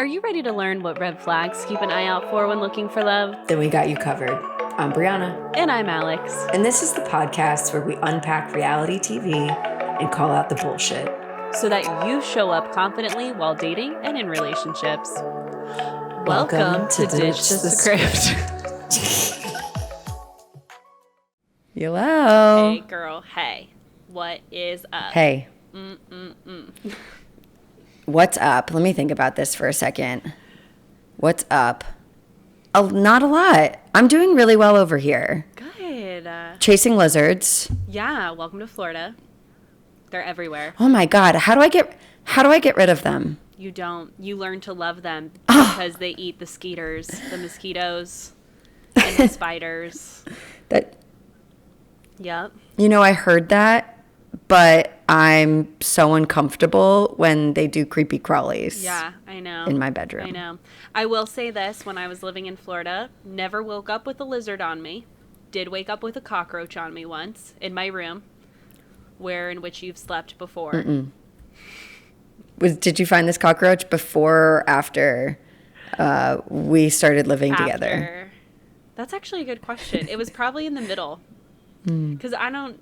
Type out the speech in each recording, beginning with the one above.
Are you ready to learn what red flags keep an eye out for when looking for love? Then we got you covered. I'm Brianna. And I'm Alex. And this is the podcast where we unpack reality TV and call out the bullshit. So that you show up confidently while dating and in relationships. Welcome to Ditch the Script. Hello. Hey girl, hey. What is up? Hey. What's up? Let me think about this for a second. What's up? Not a lot. I'm doing really well over here. Good. Chasing lizards. Yeah, welcome to Florida. They're everywhere. Oh my God. How do I get rid of them? You don't. You learn to love them because they eat the skeeters, the mosquitoes, and the spiders. Yep. You know, I heard that, but I'm so uncomfortable when they do creepy crawlies. Yeah, I know. In my bedroom. I know. I will say this, when I was living in Florida, never woke up with a lizard on me. Did wake up with a cockroach on me once in my room, in which you've slept before. Did you find this cockroach before or after we started living together? That's actually a good question. It was probably in the middle. Because I don't...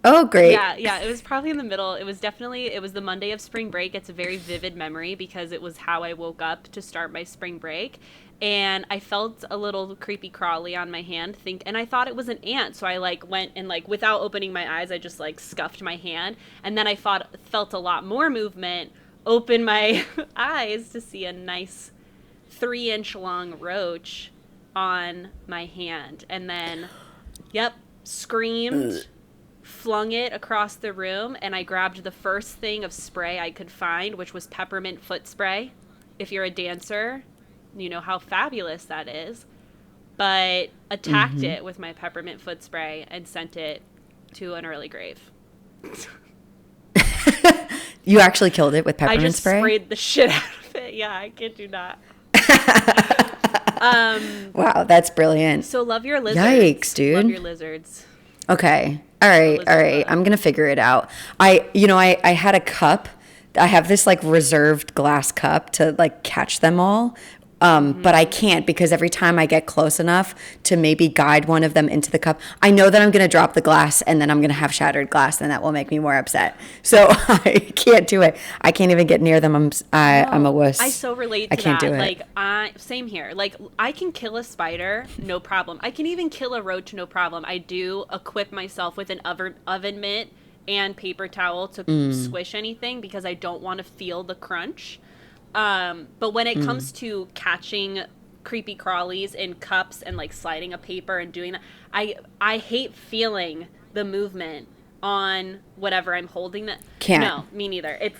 Oh, great. Yeah, it was probably in the middle. It was the Monday of spring break. It's a very vivid memory because it was how I woke up to start my spring break. And I felt a little creepy crawly on my hand, and I thought it was an ant. So I went and without opening my eyes, I just scuffed my hand. And then I felt a lot more movement, opened my eyes to see a nice 3-inch long roach on my hand. And then, screamed, flung it across the room, and I grabbed the first thing of spray I could find, which was peppermint foot spray. If you're a dancer, you know how fabulous that is. But attacked it with my peppermint foot spray and sent it to an early grave. You actually killed it with peppermint spray? I just sprayed the shit out of it. Yeah, I kid you not. Wow, that's brilliant. So love your lizards. Yikes, dude. Love your lizards. Okay. All right. I'm going to figure it out. I had a cup. I have this reserved glass cup to catch them all. But I can't because every time I get close enough to maybe guide one of them into the cup, I know that I'm going to drop the glass and then I'm going to have shattered glass and that will make me more upset. So I can't do it. I can't even get near them. I'm a wuss. I so relate to that. I can't do it. Same here. I can kill a spider, no problem. I can even kill a roach, no problem. I do equip myself with an oven mitt and paper towel to squish anything because I don't want to feel the crunch. But when it comes to catching creepy crawlies in cups and sliding a paper and doing that, I hate feeling the movement on whatever I'm holding. That can't. No, me neither. It's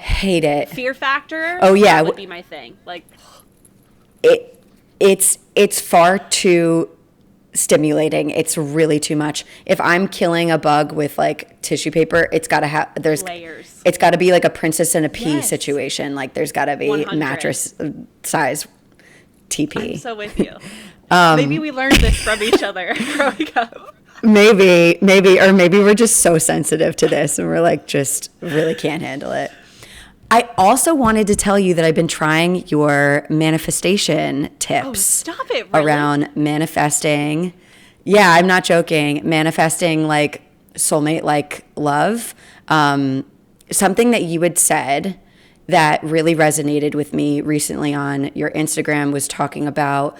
hate it. Fear factor. Oh yeah, that would be my thing. It's far too stimulating. It's really too much. If I'm killing a bug with tissue paper, it's got to have layers. It's got to be a princess and a pea situation. There's got to be 100. mattress size TP. I'm so with you. Maybe we learned this from each other growing up. Maybe we're just so sensitive to this and we're just really can't handle it. I also wanted to tell you that I've been trying your manifestation tips. Oh, stop it, really? Around manifesting. Yeah, I'm not joking. Manifesting soulmate love. Something that you had said that really resonated with me recently on your Instagram was talking about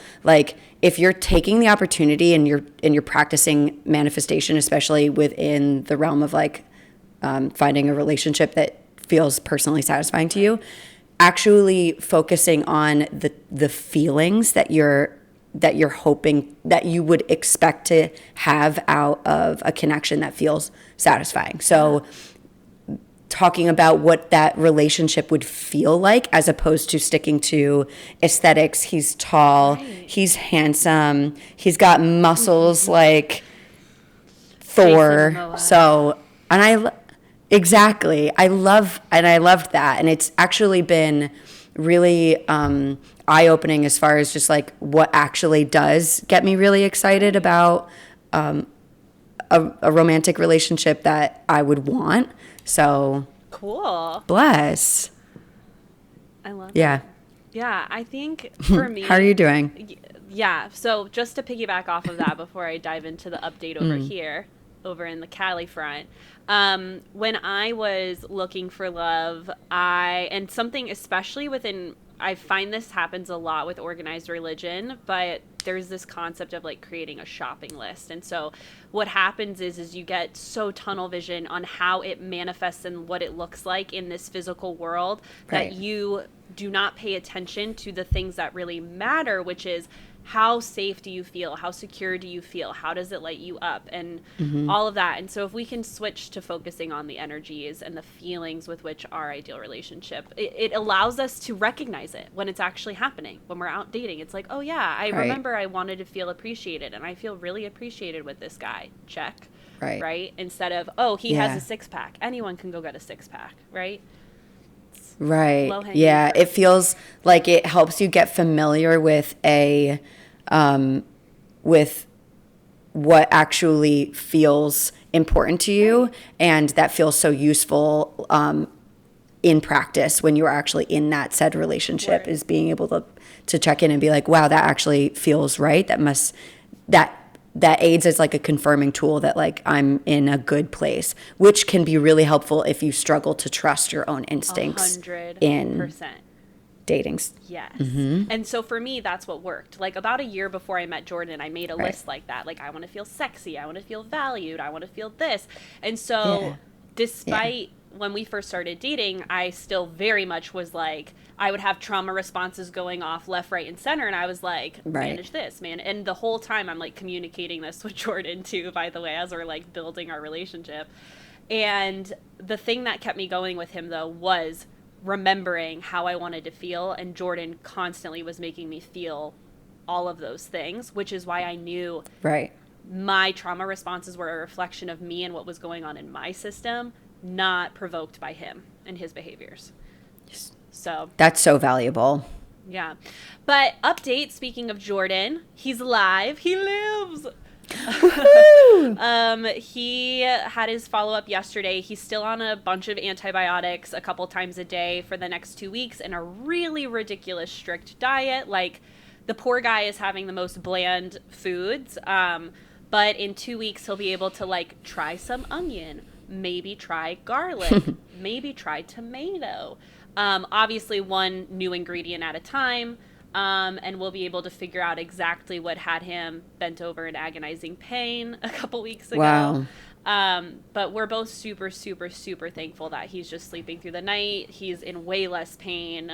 if you're taking the opportunity and you're practicing manifestation, especially within the realm of finding a relationship that feels personally satisfying to you, actually focusing on the feelings that you're hoping that you would expect to have out of a connection that feels satisfying. So talking about what that relationship would feel like as opposed to sticking to aesthetics. He's tall, right. He's handsome, he's got muscles like Thor. So, exactly. I loved that. And it's actually been really eye-opening as far as just what actually does get me really excited about a romantic relationship that I would want. So cool. Bless. I love Yeah. it. Yeah, I think for me... How are you doing? Yeah, so just to piggyback off of that before I dive into the update over here, over in the Cali front, when I was looking for love, and something especially within, I find this happens a lot with organized religion, but there's this concept of like creating a shopping list. And so what happens is you get so tunnel vision on how it manifests and what it looks like in this physical world Right. that you do not pay attention to the things that really matter, which is how safe do you feel? How secure do you feel? How does it light you up? And all of that. And so if we can switch to focusing on the energies and the feelings with which our ideal relationship, it allows us to recognize it when it's actually happening. When we're out dating, it's like, oh yeah, I Right. remember I wanted to feel appreciated and I feel really appreciated with this guy. Check. Right? Instead of, oh, he has a 6-pack. Anyone can go get a 6-pack, right? Right. Low-hanging Yeah. fruit. It feels like it helps you get familiar with with what actually feels important to you, and that feels so useful in practice when you're actually in that said relationship, Word. is being able to check in and be like, wow, that actually feels right. That aids as like a confirming tool that like I'm in a good place, which can be really helpful if you struggle to trust your own instincts 100%. in dating. Yes. And so for me, that's what worked. Like about a year before I met Jordan, I made a Right. list like that. Like, I want to feel sexy. I want to feel valued. I want to feel this. And so despite when we first started dating, I still very much was like, I would have trauma responses going off left, right, and center. And I was like, Right. manage this, man. And the whole time I'm like communicating this with Jordan too, by the way, as we're like building our relationship. And the thing that kept me going with him though was remembering how I wanted to feel. And Jordan constantly was making me feel all of those things, which is why I knew Right. my trauma responses were a reflection of me and what was going on in my system, not provoked by him and his behaviors. So That's so valuable. yeah. But update, speaking of Jordan, he's alive. He lives. He had his follow-up yesterday. He's still on a bunch of antibiotics a couple times a day for the next 2 weeks and a really ridiculous strict diet. Like, the poor guy is having the most bland foods. But in 2 weeks, he'll be able to like try some onion, maybe try garlic, maybe try tomato. Obviously one new ingredient at a time. And we'll be able to figure out exactly what had him bent over in agonizing pain a couple weeks ago. Wow. But we're both super, super, super thankful that he's just sleeping through the night. He's in way less pain.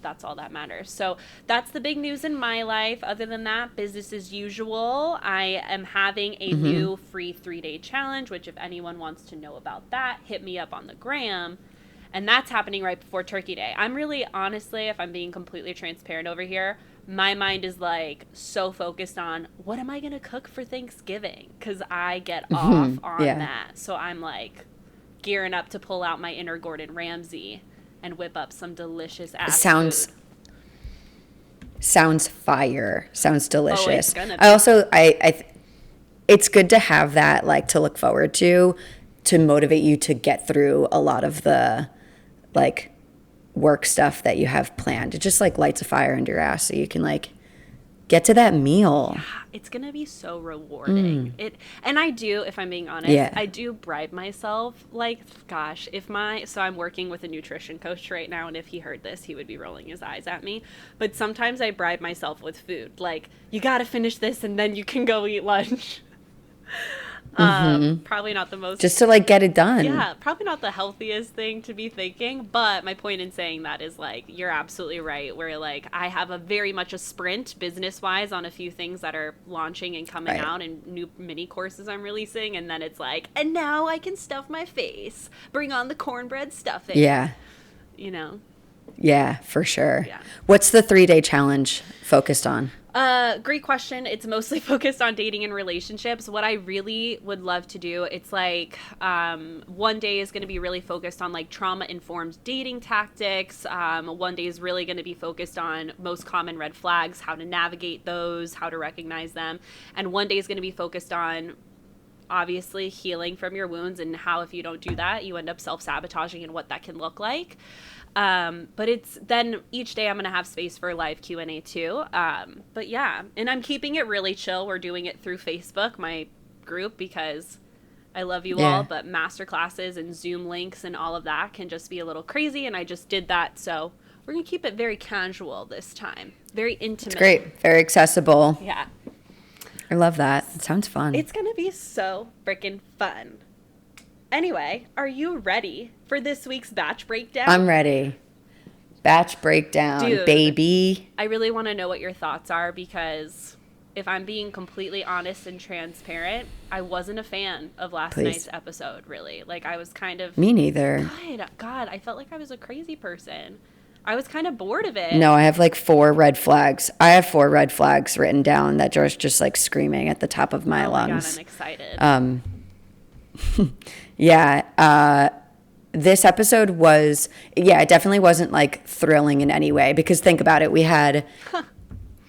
That's all that matters. So that's the big news in my life. Other than that, business as usual. I am having a new free 3-day challenge, which if anyone wants to know about that, hit me up on the gram. And that's happening right before Turkey Day. I'm really, honestly, if I'm being completely transparent over here, my mind is like so focused on what am I going to cook for Thanksgiving? Because I get off on that. So I'm like gearing up to pull out my inner Gordon Ramsay and whip up some delicious ass food. Sounds fire. Sounds delicious. Oh, it's gonna be. I also, it's good to have that like to look forward to motivate you to get through a lot of the like work stuff that you have planned. It just like lights a fire under your ass so you can like get to that meal. Yeah, it's gonna be so rewarding. And I do, if I'm being honest, I do bribe myself. Like, gosh, so I'm working with a nutrition coach right now, and if he heard this, he would be rolling his eyes at me. But sometimes I bribe myself with food. Like, you gotta finish this, and then you can go eat lunch. Probably not the most, just to like get it done. Yeah, probably not the healthiest thing to be thinking, but my point in saying that is like, you're absolutely right, where like I have a very much a sprint business wise on a few things that are launching and coming out and new mini courses I'm releasing, and then it's like, and now I can stuff my face, bring on the cornbread stuffing. Yeah, you know. Yeah, for sure. Yeah. What's the 3-day challenge focused on? Great question. It's mostly focused on dating and relationships. What I really would love to do, it's like, one day is going to be really focused on like trauma-informed dating tactics. One day is really going to be focused on most common red flags, how to navigate those, how to recognize them. And one day is going to be focused on obviously healing from your wounds and how if you don't do that, you end up self-sabotaging and what that can look like. But it's then each day I'm going to have space for live Q&A too. But yeah, and I'm keeping it really chill. We're doing it through Facebook, my group, because I love you all, but master classes and Zoom links and all of that can just be a little crazy. And I just did that. So we're going to keep it very casual this time. Very intimate. It's great. Very accessible. Yeah. I love that. It sounds fun. It's going to be so freaking fun. Anyway, are you ready for this week's batch breakdown? I'm ready. Batch breakdown, Dude, baby. I really want to know what your thoughts are because if I'm being completely honest and transparent, I wasn't a fan of last night's episode, really. Like, I was kind of... Me neither. God, I felt like I was a crazy person. I was kind of bored of it. No, I have like 4 red flags. I have 4 red flags written down that are just like screaming at the top of my lungs. God, I'm excited. Yeah. This episode was, it definitely wasn't like thrilling in any way because think about it. We had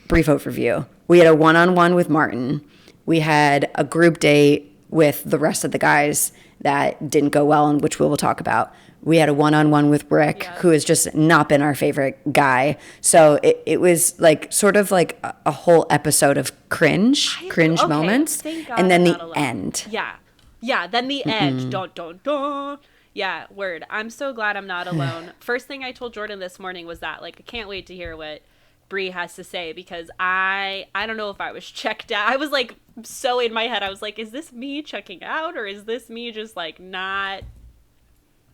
brief overview. We had a one-on-one with Martin. We had a group date with the rest of the guys that didn't go well and which we will talk about. We had a one-on-one with Rick, who has just not been our favorite guy. So it was like sort of like a whole episode of cringe moments. And then the end. Yeah. Yeah, then the end. Dun, dun, dun. Yeah, word. I'm so glad I'm not alone. First thing I told Jordan this morning was that, like, I can't wait to hear what Bree has to say because I don't know if I was checked out. I was, like, so in my head. I was like, is this me checking out or is this me just, like, not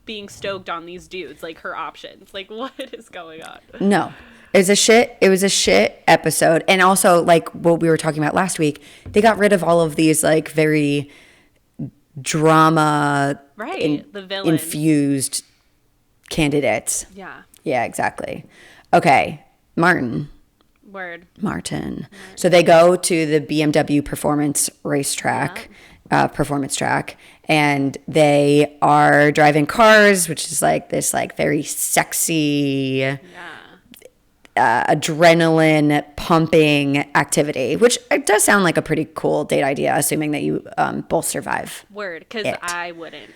being stoked on these dudes, like, her options? Like, what is going on? No. It was a shit episode. And also, like, what we were talking about last week, they got rid of all of these, like, very drama the villains. infused candidates. Yeah. Yeah, exactly. Okay, Martin. So they go to the BMW performance racetrack, performance track, and they are driving cars, which is like this like very sexy adrenaline pumping activity, which it does sound like a pretty cool date idea, assuming that you both survive. Word, because I wouldn't.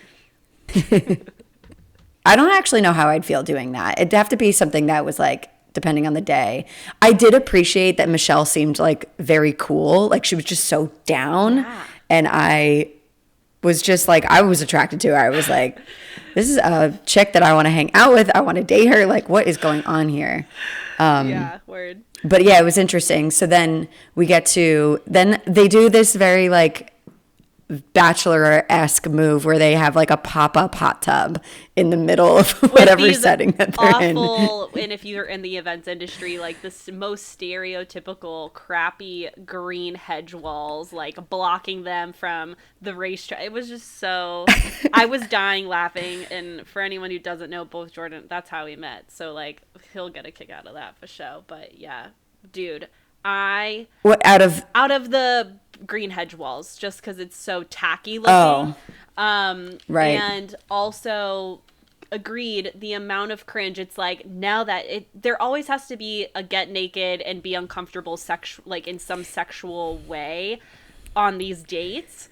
I don't actually know how I'd feel doing that. It'd have to be something that was like, depending on the day. I did appreciate that Michelle seemed like very cool. Like she was just so down. Yeah. And I was just like, I was attracted to her. I was like, this is a chick that I want to hang out with. I want to date her. Like, what is going on here? Word. But yeah, it was interesting. So then then they do this very like Bachelor-esque move where they have like a pop-up hot tub in the middle of whatever setting that they're in. And if you're in the events industry, like the most stereotypical crappy green hedge walls, like blocking them from the racetrack. It was just so, I was dying laughing. And for anyone who doesn't know, both Jordan, that's how we met. So like he'll get a kick out of that for sure. But yeah, dude, what out of the green hedge walls, just because it's so tacky looking. Right. And also agreed, the amount of cringe, it's like now that there always has to be a get naked and be uncomfortable like in some sexual way on these dates.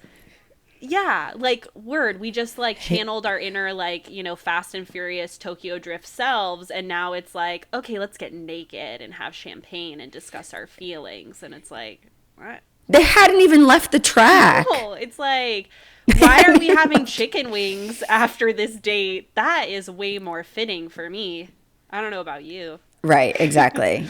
Yeah, like word, we just like channeled our inner like, you know, Fast and Furious Tokyo Drift selves, and now it's like, okay, let's get naked and have champagne and discuss our feelings. And it's like, what? They hadn't even left the track. No, it's like, why are we having chicken wings after this date? That is way more fitting for me. I don't know about you. Right, exactly.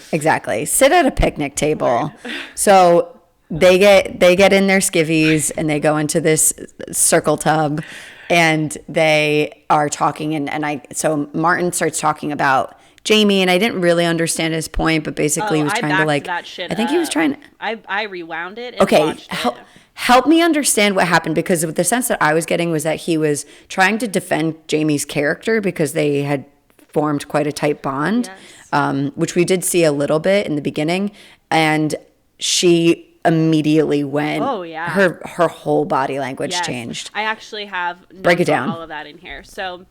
Sit at a picnic table. Right. So they get in their skivvies and they go into this circle tub and they are talking so Martin starts talking about Jamie, and I didn't really understand his point, but basically he was trying to like, I think he was trying to, I rewound it and watched it. Help me understand what happened, because the sense that I was getting was that he was trying to defend Jamie's character because they had formed quite a tight bond, yes. Which we did see a little bit in the beginning, and she immediately went, her whole body language changed. I actually have break it down, all of that in here. So,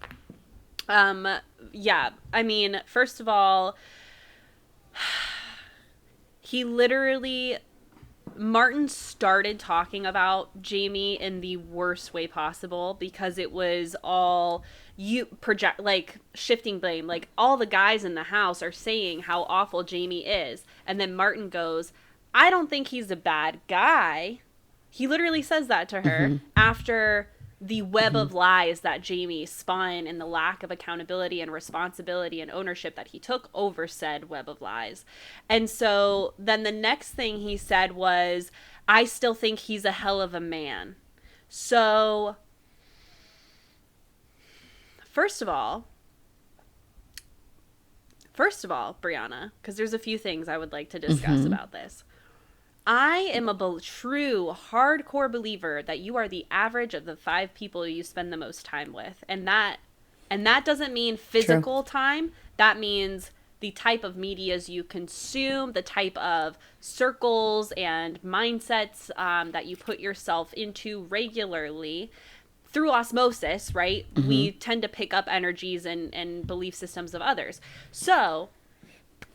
yeah, I mean, first of all, Martin started talking about Jamie in the worst way possible because it was all you project, like, shifting blame, like, all the guys in the house are saying how awful Jamie is. And then Martin goes, I don't think he's a bad guy. He literally says that to her after the web of lies that Jamie spun and the lack of accountability and responsibility and ownership that he took over said web of lies. And so then the next thing he said was, I still think he's a hell of a man. So, first of all, Brianna, because there's a few things I would like to discuss about this. I am a true hardcore believer that you are the average of the 5 people you spend the most time with. And that doesn't mean physical time. That means the type of medias you consume, the type of circles and mindsets that you put yourself into regularly. Through osmosis, right? We tend to pick up energies and belief systems of others. So,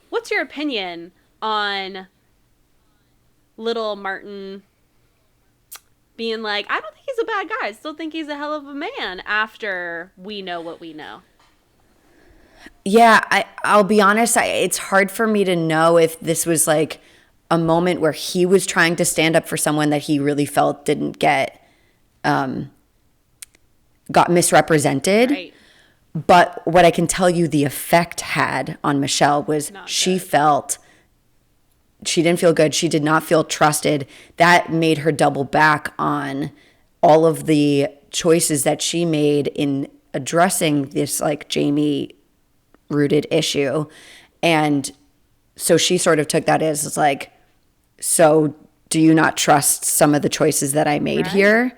what's your opinion on little Martin being like, I don't think he's a bad guy. I still think he's a hell of a man after we know what we know? Yeah, I'll be honest. It's hard for me to know if this was like a moment where he was trying to stand up for someone that he really felt didn't got misrepresented. Right. But what I can tell you the effect had on Michelle was she didn't feel good. She did not feel trusted. That made her double back on all of the choices that she made in addressing this like Jamie rooted issue. And so she sort of took that as like, so do you not trust some of the choices that I made here?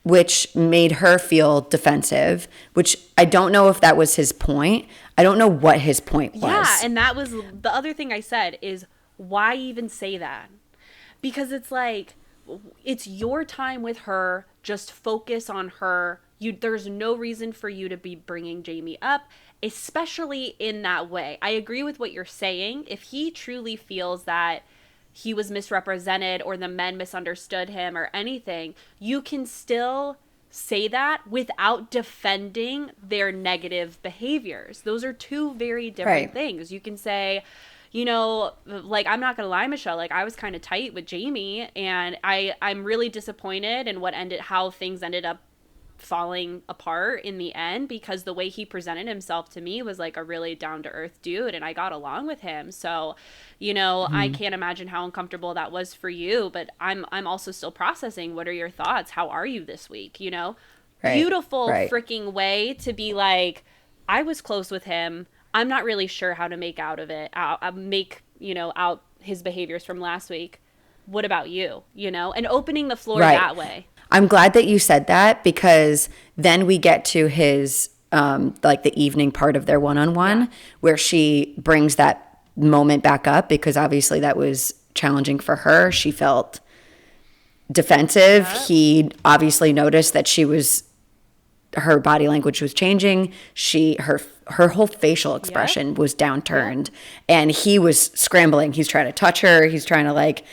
Which made her feel defensive, which I don't know if that was his point. I don't know what his point was. Yeah, and that was the other thing I said is, why even say that? Because it's like, it's your time with her. Just focus on her. There's no reason for you to be bringing Jamie up, especially in that way. I agree with what you're saying. If he truly feels that he was misrepresented or the men misunderstood him or anything, you can still say that without defending their negative behaviors. Those are two very different things. You can say, you know, like, I'm not gonna lie, Michelle, like, I was kind of tight with Jamie, and I'm really disappointed in how things ended up falling apart in the end, because the way he presented himself to me was like a really down-to-earth dude, and I got along with him. So, you know, I can't imagine how uncomfortable that was for you, but I'm also still processing. What are your thoughts? How are you this week? You know, beautiful freaking way to be like, I was close with him. I'm not really sure how to make out of it. Out his behaviors from last week. What about you? You know, and opening the floor that way. I'm glad that you said that, because then we get to his, like the evening part of their one-on-one where she brings that moment back up, because obviously that was challenging for her. She felt defensive. Yeah. He obviously noticed that her body language was changing. Her whole facial expression was downturned, and he was scrambling. He's trying to touch her. He's trying to like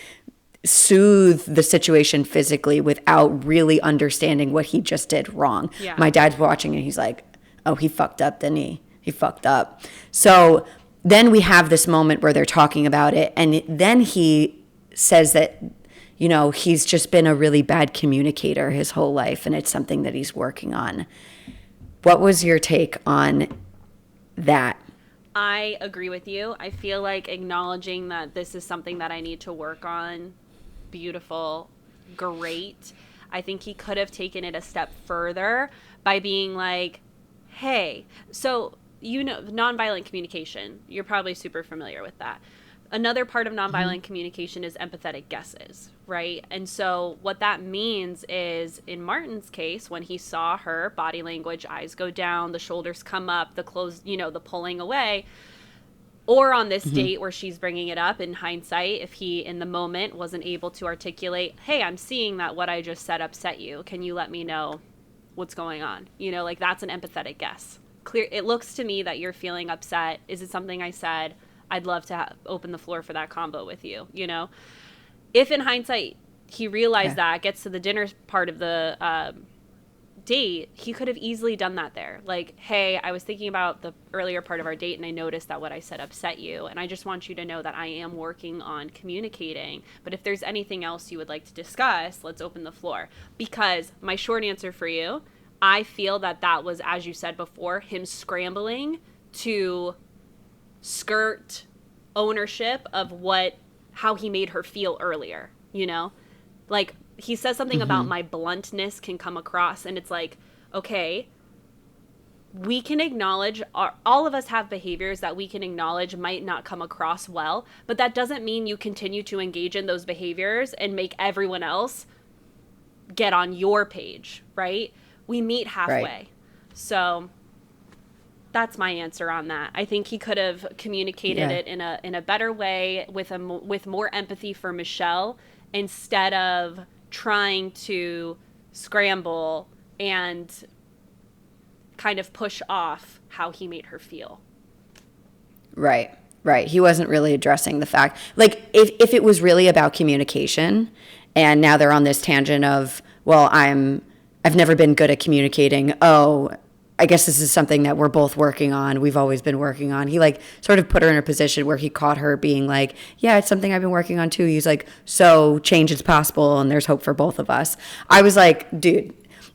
soothe the situation physically without really understanding what he just did wrong. Yeah. My dad's watching and he's like, oh, he fucked up, didn't he? He fucked up. So then we have this moment where they're talking about it, and then he says that, you know, he's just been a really bad communicator his whole life, and it's something that he's working on. What was your take on that? I agree with you. I feel like acknowledging that this is something that I need to work on, beautiful, great. I think he could have taken it a step further by being like, hey, so, you know, nonviolent communication, you're probably super familiar with that. Another part of nonviolent communication is empathetic guesses, right? And so what that means is, in Martin's case, when he saw her body language, eyes go down, the shoulders come up, the clothes, you know, the pulling away, or on this date where she's bringing it up, in hindsight, if he in the moment wasn't able to articulate, hey, I'm seeing that what I just said upset you. Can you let me know what's going on? You know, like, that's an empathetic guess. Clear. It looks to me that you're feeling upset. Is it something I said? I'd love to open the floor for that combo with you, you know? If in hindsight he realized that, gets to the dinner part of the date, he could have easily done that there. Like, hey, I was thinking about the earlier part of our date and I noticed that what I said upset you. And I just want you to know that I am working on communicating. But if there's anything else you would like to discuss, let's open the floor. Because my short answer for you, I feel that that was, as you said before, him scrambling to skirt ownership of how he made her feel earlier, you know? Like, he says something about my bluntness can come across, and it's like, okay, we can acknowledge, all of us have behaviors that we can acknowledge might not come across well, but that doesn't mean you continue to engage in those behaviors and make everyone else get on your page, right? We meet halfway. Right. So that's my answer on that. I think he could have communicated it in a better way with more empathy for Michelle, instead of trying to scramble and kind of push off how he made her feel. Right. He wasn't really addressing the fact, like, if it was really about communication, and now they're on this tangent of, well, I've never been good at communicating. Oh, I guess this is something that we're both working on. We've always been working on. He like sort of put her in a position where he caught her being like, yeah, it's something I've been working on too. He's like, so change is possible and there's hope for both of us. I was like, dude,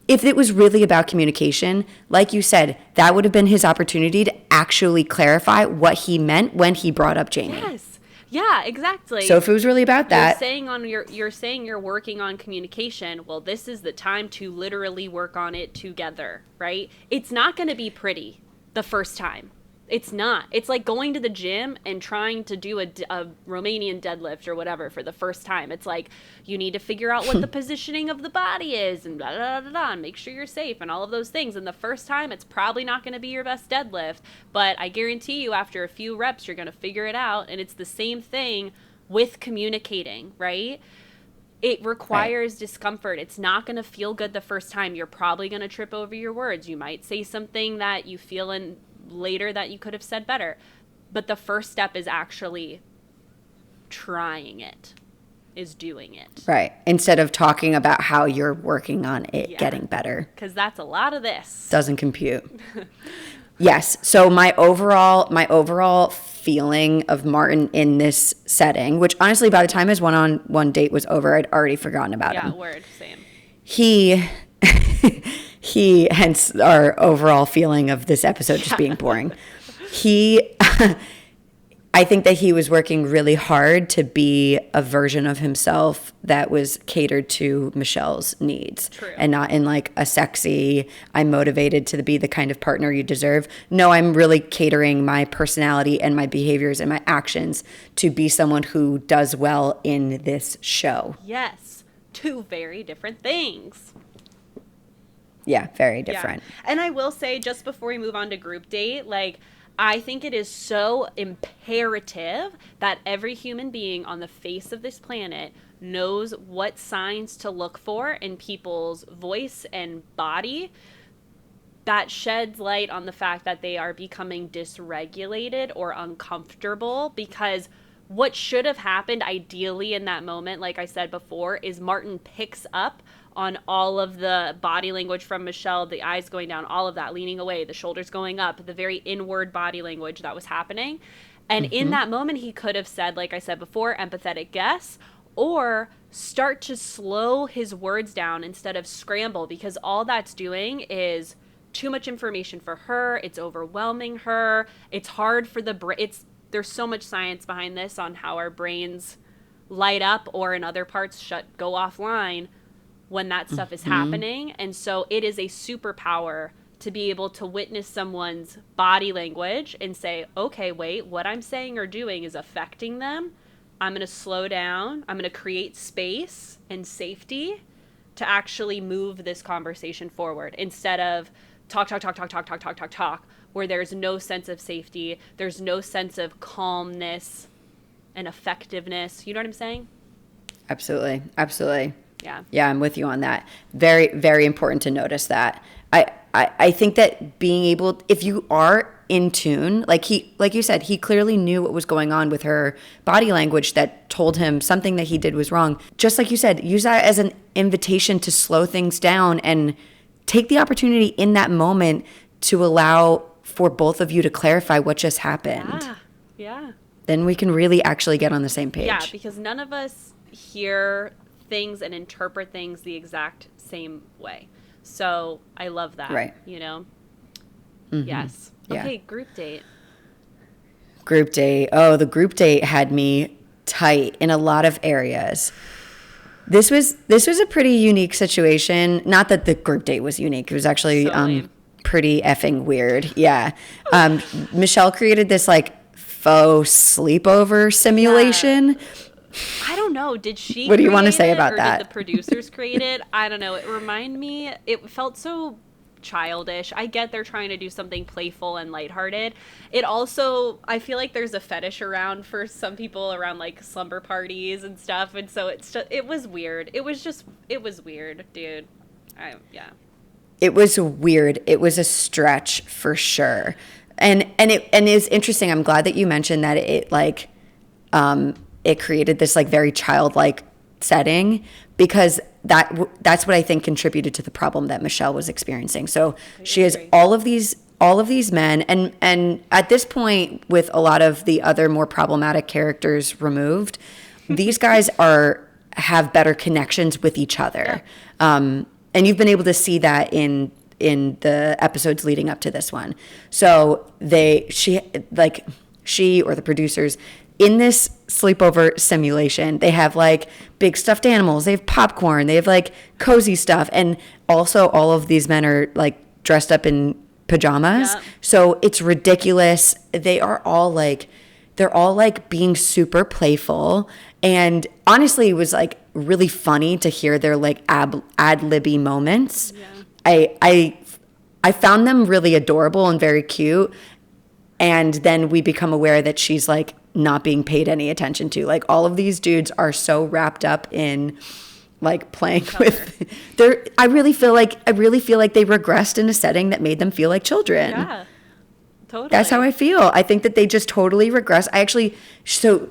if it was really about communication, like you said, that would have been his opportunity to actually clarify what he meant when he brought up Jamie. Yes. Yeah, exactly. So if it was really about that, you're saying you're working on communication. Well, this is the time to literally work on it together, right? It's not going to be pretty the first time. It's not. It's like going to the gym and trying to do a Romanian deadlift or whatever for the first time. It's like you need to figure out what the positioning of the body is and blah, blah, blah, blah, and make sure you're safe and all of those things. And the first time, it's probably not going to be your best deadlift. But I guarantee you, after a few reps, you're going to figure it out. And it's the same thing with communicating, right? It requires discomfort. It's not going to feel good the first time. You're probably going to trip over your words. You might say something that you feel in later that you could have said better, but the first step is actually trying it, is doing it, right, instead of talking about how you're working on it getting better, because that's a lot of this doesn't compute. Yes, so my overall feeling of Martin in this setting, which honestly by the time his one-on-one date was over, I'd already forgotten about him. Same. He, hence our overall feeling of this episode just being boring. I think that he was working really hard to be a version of himself that was catered to Michelle's needs. True. And not in like a sexy, I'm motivated to be the kind of partner you deserve. No, I'm really catering my personality and my behaviors and my actions to be someone who does well in this show. Yes, two very different things. Yeah, very different. Yeah. And I will say, just before we move on to group date, like, I think it is so imperative that every human being on the face of this planet knows what signs to look for in people's voice and body that sheds light on the fact that they are becoming dysregulated or uncomfortable. Because what should have happened ideally in that moment, like I said before, is Martin picks up on all of the body language from Michelle, the eyes going down, all of that, leaning away, the shoulders going up, the very inward body language that was happening. And in that moment, he could have said, like I said before, empathetic guess, or start to slow his words down instead of scramble, because all that's doing is too much information for her. It's overwhelming her. It's hard for the brain. There's so much science behind this on how our brains light up or in other parts go offline when that stuff is happening. And so it is a superpower to be able to witness someone's body language and say, okay, wait, what I'm saying or doing is affecting them. I'm going to slow down. I'm going to create space and safety to actually move this conversation forward instead of talk, where there's no sense of safety. There's no sense of calmness and effectiveness. You know what I'm saying? Absolutely. Yeah, I'm with you on that. Very, very important to notice that. I think that being able, if you are in tune, like you said, he clearly knew what was going on with her body language that told him something that he did was wrong. Just like you said, use that as an invitation to slow things down and take the opportunity in that moment to allow for both of you to clarify what just happened. Yeah. Then we can really actually get on the same page. Yeah, because none of us hear things and interpret things the exact same way. So I love that. Right. You know? Mm-hmm. Yes. Yeah. Okay, group date. Group date. Oh, the group date had me tight in a lot of areas. This was a pretty unique situation. Not that the group date was unique. It was actually So pretty effing weird. Yeah. Michelle created this like faux sleepover simulation. Yeah. I don't know. Did she What do you want to say create it, about or that? did the producers create it? I don't know. It felt so childish. I get they're trying to do something playful and lighthearted. It also, I feel like there's a fetish around for some people around like slumber parties and stuff. And so it was weird. It was weird, dude. Yeah. It was weird. It was a stretch for sure. And it's interesting. I'm glad that you mentioned that it like, it created this like very childlike setting, because that's what I think contributed to the problem that Michelle was experiencing. So she has all of these men, and at this point, with a lot of the other more problematic characters removed, these guys have better connections with each other. Yeah. And you've been able to see that in the episodes leading up to this one. So she or the producers, in this sleepover simulation, they have like big stuffed animals, they have popcorn, they have like cozy stuff, and also all of these men are like dressed up in pajamas. Yeah. So it's ridiculous. They're all like being super playful, and honestly, it was like really funny to hear their like ad-libby moments. Yeah. I found them really adorable and very cute. And then we become aware that she's like not being paid any attention to. Like all of these dudes are so wrapped up in like playing with I really feel like they regressed in a setting that made them feel like children. Yeah. Totally. That's how I feel. I think that they just totally regress. So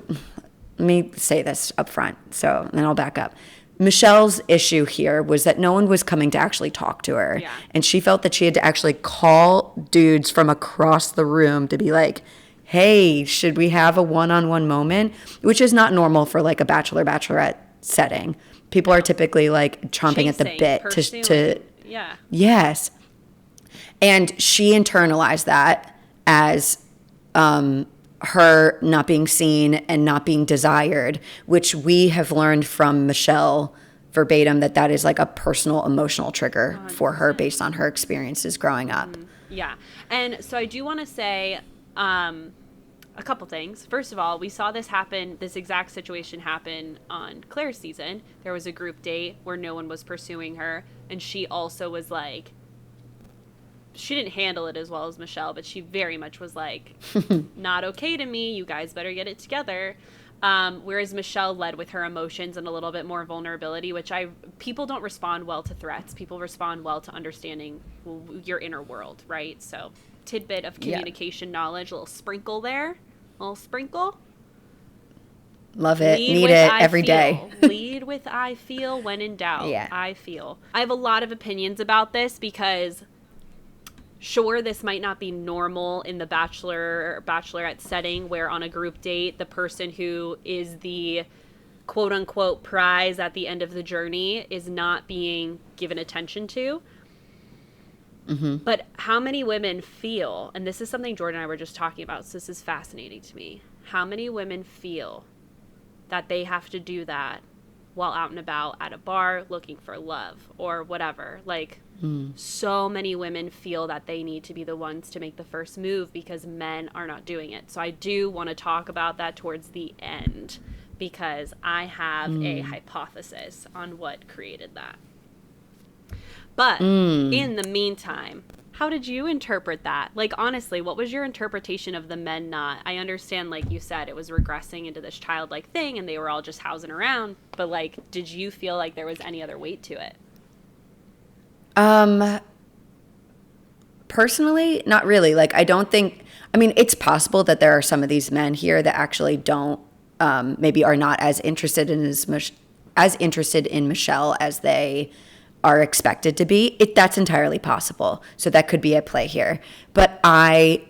let me say this up front, so then I'll back up. Michelle's issue here was that no one was coming to actually talk to her. Yeah. And she felt that she had to actually call dudes from across the room to be like, hey, should we have a one-on-one moment? Which is not normal for like a bachelorette setting. People are typically like chomping at the bit to yeah. Yes. And she internalized that as her not being seen and not being desired, which we have learned from Michelle verbatim that is like a personal emotional trigger 100%. For her based on her experiences growing up. Yeah. And so I do want to say a couple things. First of all, we saw this exact situation happen on Claire's season. There was a group date where no one was pursuing her, and she also was like, she didn't handle it as well as Michelle, but she very much was like, not okay to me. You guys better get it together. Whereas Michelle led with her emotions and a little bit more vulnerability, which people don't respond well to threats. People respond well to understanding your inner world, right? So tidbit of communication knowledge, a little sprinkle there, a little sprinkle. Love it. Need it every day. Lead with I feel when in doubt. Yeah. I feel. I have a lot of opinions about this because sure, this might not be normal in the bachelor or bachelorette setting where on a group date, the person who is the quote unquote prize at the end of the journey is not being given attention to. Mm-hmm. But how many women feel, and this is something Jordan and I were just talking about, so this is fascinating to me. How many women feel that they have to do that while out and about at a bar looking for love or whatever? Like, so many women feel that they need to be the ones to make the first move because men are not doing it. So I do want to talk about that towards the end because I have a hypothesis on what created that. But in the meantime, how did you interpret that? Like, honestly, what was your interpretation of the men not? I understand, like you said, it was regressing into this childlike thing and they were all just housing around. But, like, did you feel like there was any other weight to it? Personally, not really. Like, it's possible that there are some of these men here that actually don't, maybe are not as interested in Michelle as they are expected to be. That's entirely possible. So that could be at play here. But I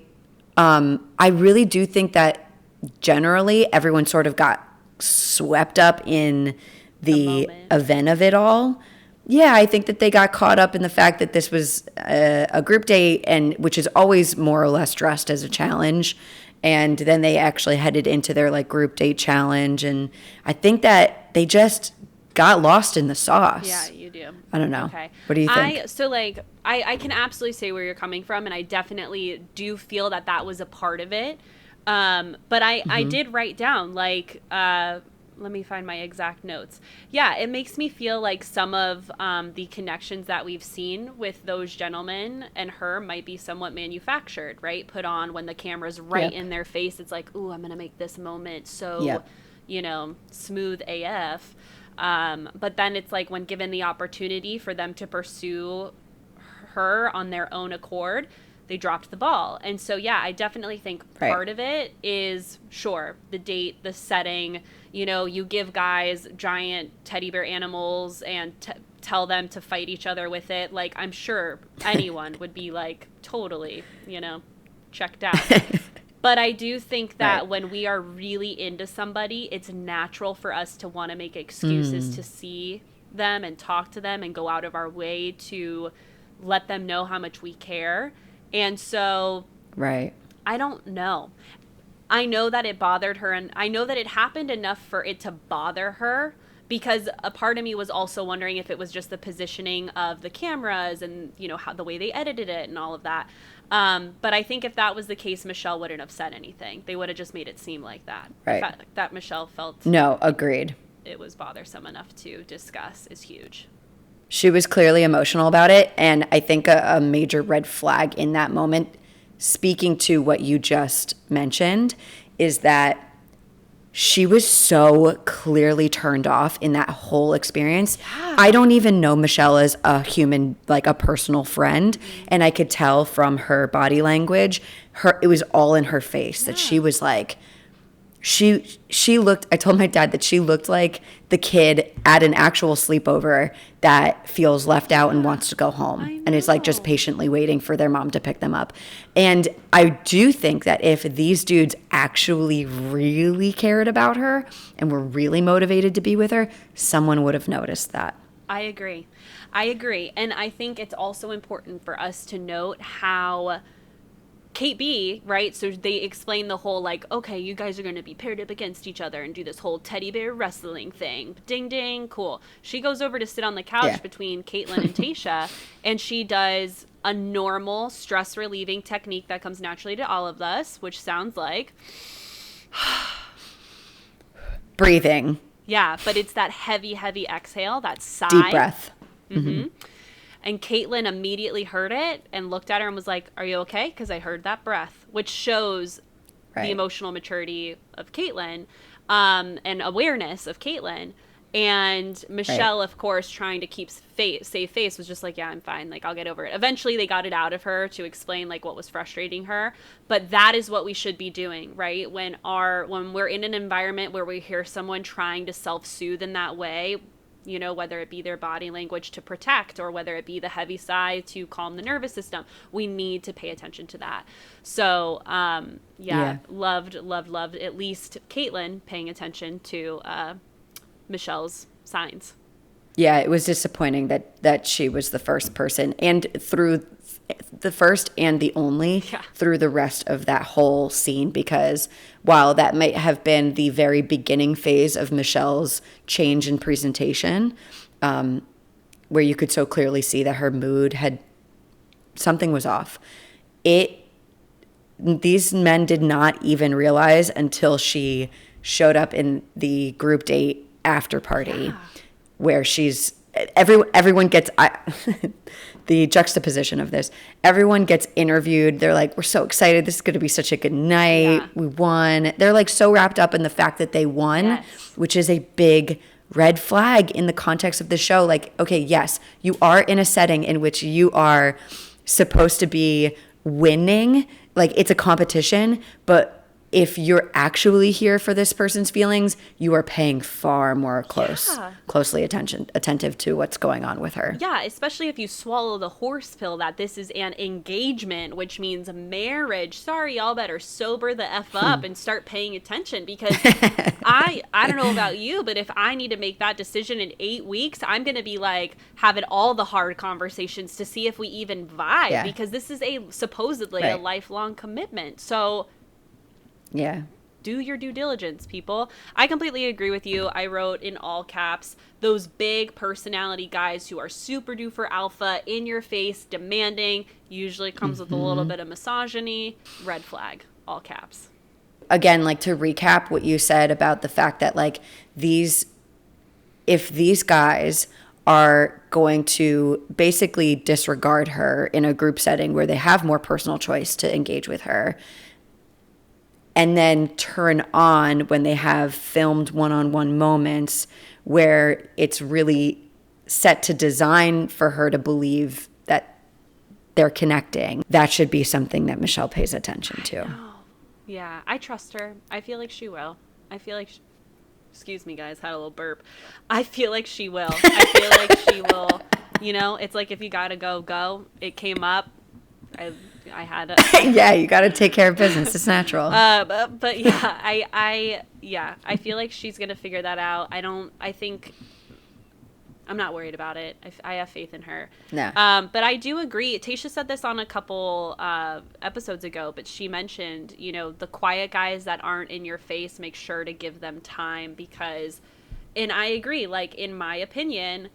really do think that generally everyone sort of got swept up in the event of it all. Yeah, I think that they got caught up in the fact that this was a group date, and which is always more or less dressed as a challenge. And then they actually headed into their like group date challenge. And I think that they just got lost in the sauce. Yeah, you do. I don't know. Okay. What do you think? I can absolutely say where you're coming from, and I definitely do feel that that was a part of it. But I did write down, like, let me find my exact notes. Yeah, it makes me feel like some of the connections that we've seen with those gentlemen and her might be somewhat manufactured, right? Put on when the camera's right in their face. It's like, ooh, I'm going to make this moment so, smooth AF. But then it's like when given the opportunity for them to pursue her on their own accord, they dropped the ball. And so, yeah, I definitely think part of it is, sure, the date, the setting. You give guys giant teddy bear animals and tell them to fight each other with it. Like, I'm sure anyone would be like totally, checked out. But I do think that when we are really into somebody, it's natural for us to want to make excuses to see them and talk to them and go out of our way to let them know how much we care. And so I don't know. I know that it bothered her, and I know that it happened enough for it to bother her, because a part of me was also wondering if it was just the positioning of the cameras and, how the way they edited it and all of that. But I think if that was the case, Michelle wouldn't have said anything. They would have just made it seem like that. Right. The fact that Michelle felt agreed. It was bothersome enough to discuss is huge. She was clearly emotional about it, and I think a major red flag in that moment, speaking to what you just mentioned, is that she was so clearly turned off in that whole experience. Yeah. I don't even know Michelle as a human, like a personal friend, and I could tell from her body language, it was all in her face that she was like, she looked, I told my dad that she looked like the kid at an actual sleepover that feels left out and wants to go home and is like just patiently waiting for their mom to pick them up. And I do think that if these dudes actually really cared about her and were really motivated to be with her, someone would have noticed that. I agree. And I think it's also important for us to note how Kate B, right? So they explain the whole like, okay, you guys are going to be paired up against each other and do this whole teddy bear wrestling thing. Ding, ding, cool. She goes over to sit on the couch between Caitlin and Tayshia, and she does a normal stress relieving technique that comes naturally to all of us, which sounds like breathing. Yeah, but it's that heavy, heavy exhale, that sigh. Deep breath. Mm-hmm. And Caitlin immediately heard it and looked at her and was like, are you okay? Because I heard that breath, which shows the emotional maturity of Caitlin and awareness of Caitlin. And Michelle, of course, trying to keep save face, was just like, yeah, I'm fine. Like, I'll get over it. Eventually, they got it out of her to explain, like, what was frustrating her. But that is what we should be doing, right? When we're in an environment where we hear someone trying to self-soothe in that way, whether it be their body language to protect or whether it be the heavy sigh to calm the nervous system, we need to pay attention to that. So, loved at least Caitlin paying attention to Michelle's signs. Yeah, it was disappointing that she was the first person, and through the first and the only through the rest of that whole scene, because while that might have been the very beginning phase of Michelle's change in presentation, where you could so clearly see that her mood something was off. These men did not even realize until she showed up in the group date after party, where everyone gets the juxtaposition of this. Everyone gets interviewed. They're like, we're so excited. This is going to be such a good night. Yeah. We won. They're like so wrapped up in the fact that they won, which is a big red flag in the context of the show. Like, okay, yes, you are in a setting in which you are supposed to be winning. Like, it's a competition, but if you're actually here for this person's feelings, you are paying far more closely attentive to what's going on with her. Yeah, especially if you swallow the horse pill that this is an engagement, which means marriage. Sorry, y'all better sober the F up and start paying attention, because I don't know about you, but if I need to make that decision in 8 weeks, I'm going to be like having all the hard conversations to see if we even vibe, because this is supposedly a lifelong commitment. So yeah. Do your due diligence, people. I completely agree with you. I wrote in all caps, those big personality guys who are super duper alpha, in your face, demanding, usually comes with a little bit of misogyny. Red flag, all caps. Again, like, to recap what you said about the fact that, like, if these guys are going to basically disregard her in a group setting where they have more personal choice to engage with her, and then turn on when they have filmed one-on-one moments where it's really set to design for her to believe that they're connecting, that should be something that Michelle pays attention to. Yeah, I trust her. I feel like she will. Excuse me, guys, had a little burp. I feel like she will. I feel like she will. You know, it's like, if you gotta go. It came up. I had a yeah, you got to take care of business. It's natural. But yeah, I feel like she's gonna figure that out. I'm not worried about it. I have faith in her. No. But I do agree. Tasha said this on a couple episodes ago, but she mentioned, the quiet guys that aren't in your face, make sure to give them time, because, and I agree, like, in my opinion,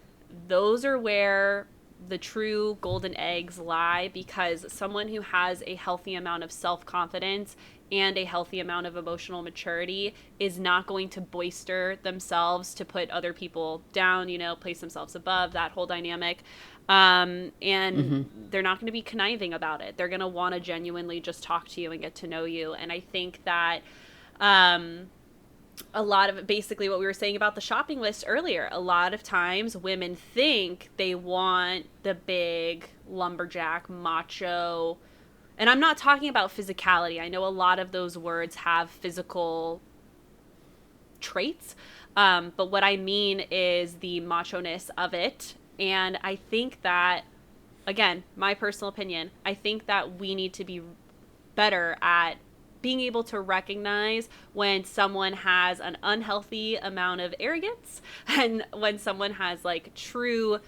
those are where the true golden eggs lie, because someone who has a healthy amount of self-confidence and a healthy amount of emotional maturity is not going to boister themselves to put other people down, place themselves above, that whole dynamic. And they're not going to be conniving about it. They're going to want to genuinely just talk to you and get to know you. And I think that a lot of it, basically what we were saying about the shopping list earlier, a lot of times women think they want the big lumberjack macho, and I'm not talking about physicality. I know a lot of those words have physical traits, but what I mean is the macho-ness of it. And I think that, again, my personal opinion, I think that we need to be better at being able to recognize when someone has an unhealthy amount of arrogance and when someone has, like, true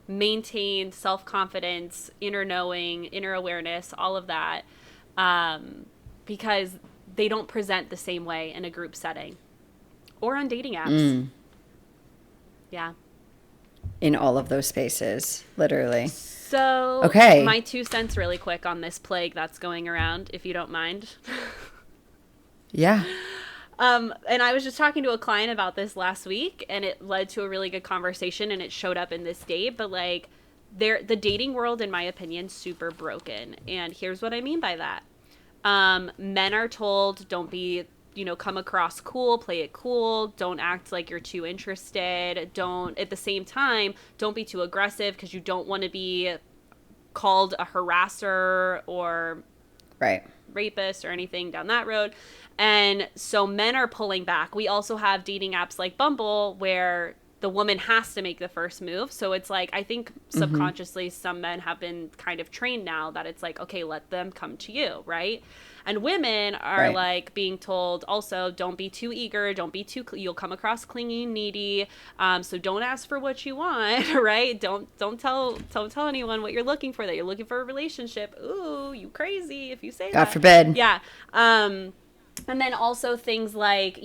maintained self-confidence, inner knowing, inner awareness, all of that, because they don't present the same way in a group setting or on dating apps. Yeah. In all of those spaces, literally. So, okay. My 2 cents really quick on this plague that's going around, if you don't mind. Yeah. And I was just talking to a client about this last week, and it led to a really good conversation, and it showed up in this date. But, like, the dating world, in my opinion, super broken. And here's what I mean by that. Men are told, don't be, come across cool, play it cool, don't act like you're too interested, at the same time, don't be too aggressive, because you don't want to be called a harasser or rapist or anything down that road. And so men are pulling back. We also have dating apps like Bumble where the woman has to make the first move. So it's like, I think subconsciously some men have been kind of trained now that it's like, okay, let them come to you, right? And women are like being told also, don't be too eager, don't be too, you'll come across clingy, needy. So don't ask for what you want, right? Don't tell anyone what you're looking for, that you're looking for a relationship. Ooh, you crazy if you say God that. forbid. Yeah. And then also things like,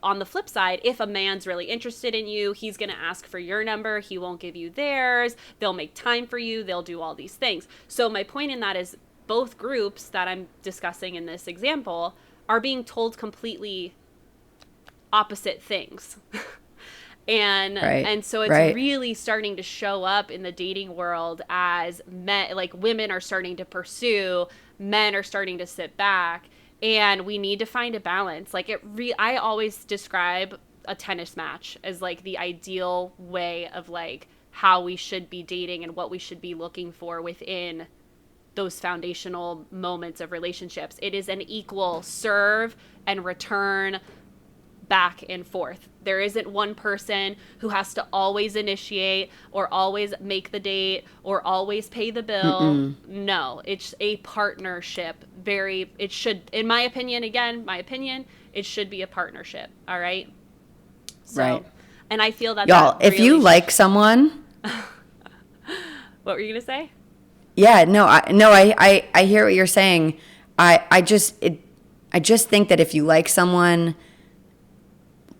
on the flip side, if a man's really interested in you, he's going to ask for your number. He won't give you theirs. They'll make time for you. They'll do all these things. So my point in that is both groups that I'm discussing in this example are being told completely opposite things. And so it's really starting to show up in the dating world as men, like women are starting to pursue, men are starting to sit back. And we need to find a balance. Like I always describe a tennis match as like the ideal way of like how we should be dating and what we should be looking for within those foundational moments of relationships. It is an equal serve and return, back and forth. There isn't one person who has to always initiate or always make the date or always pay the bill. Mm-mm. No, it's a partnership. It should, in my opinion, it should be a partnership. All right. So, right. And I feel that y'all, if you like someone, what were you gonna say? Yeah, I hear what you're saying. I just think that if you like someone,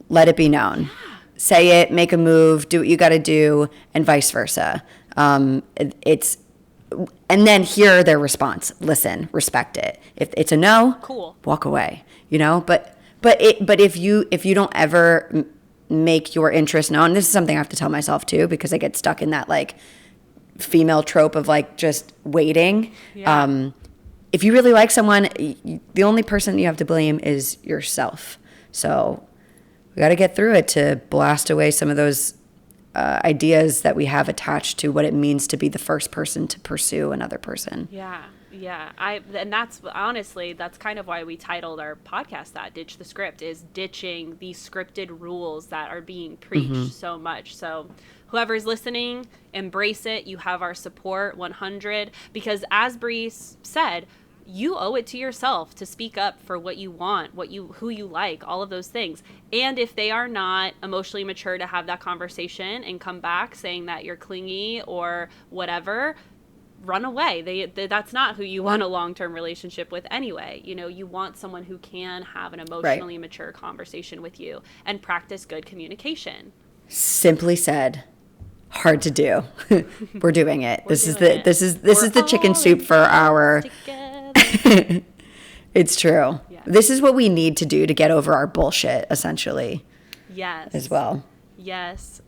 let it be known. Yeah. Say it, make a move, do what you got to do, and vice versa. And then hear their response. Listen, respect it. If it's a no, cool, walk away. But if you don't ever make your interest known, this is something I have to tell myself too, because I get stuck in that like female trope of like just waiting. Yeah. If you really like someone, the only person you have to blame is yourself. So we got to get through it to blast away some of those ideas that we have attached to what it means to be the first person to pursue another person. Yeah. And that's honestly, that's kind of why we titled our podcast that, Ditch the Script, is ditching these scripted rules that are being preached so much. So whoever's listening, embrace it. You have our support 100, because as Bree said, you owe it to yourself to speak up for what you want, who you like, all of those things. And if they are not emotionally mature to have that conversation and come back saying that you're clingy or whatever, run away. That's not who you want a long-term relationship with anyway. You want someone who can have an emotionally mature conversation with you and practice good communication. Simply said, hard to do. We're doing it. This is the chicken soup for our It's true. Yeah. This is what we need to do to get over our bullshit, essentially. Yes. As well. Yes.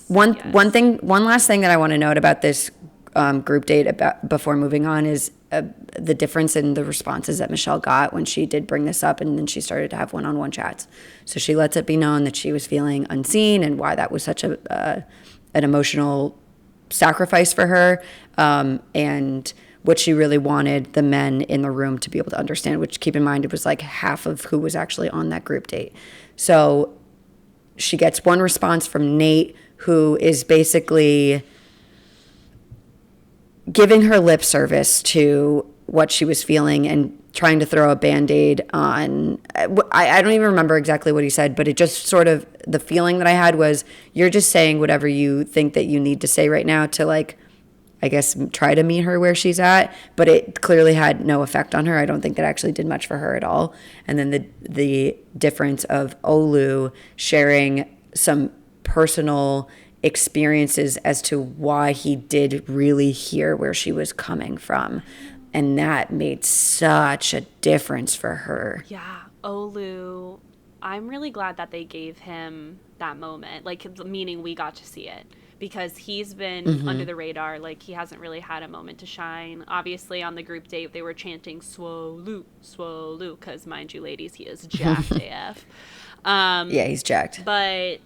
One last thing that I want to note about this group date before moving on is the difference in the responses that Michelle got when she did bring this up, and then she started to have one-on-one chats. So she lets it be known that she was feeling unseen and why that was such an emotional sacrifice for her, and what she really wanted the men in the room to be able to understand, which, keep in mind, it was like half of who was actually on that group date. So she gets one response from Nate, who is basically giving her lip service to what she was feeling and trying to throw a Band-Aid on. I don't even remember exactly what he said, but it just sort of, the feeling that I had was, you're just saying whatever you think that you need to say right now to, like, I guess, try to meet her where she's at, but it clearly had no effect on her. I don't think that actually did much for her at all. And then the difference of Olu sharing some personal experiences as to why he did really hear where she was coming from. And that made such a difference for her. Yeah, Olu, I'm really glad that they gave him that moment, like, meaning we got to see it. Because he's been under the radar. Like, he hasn't really had a moment to shine. Obviously, on the group date, they were chanting "Swolu, Swolu," because, mind you, ladies, he is jacked AF. Yeah, he's jacked. But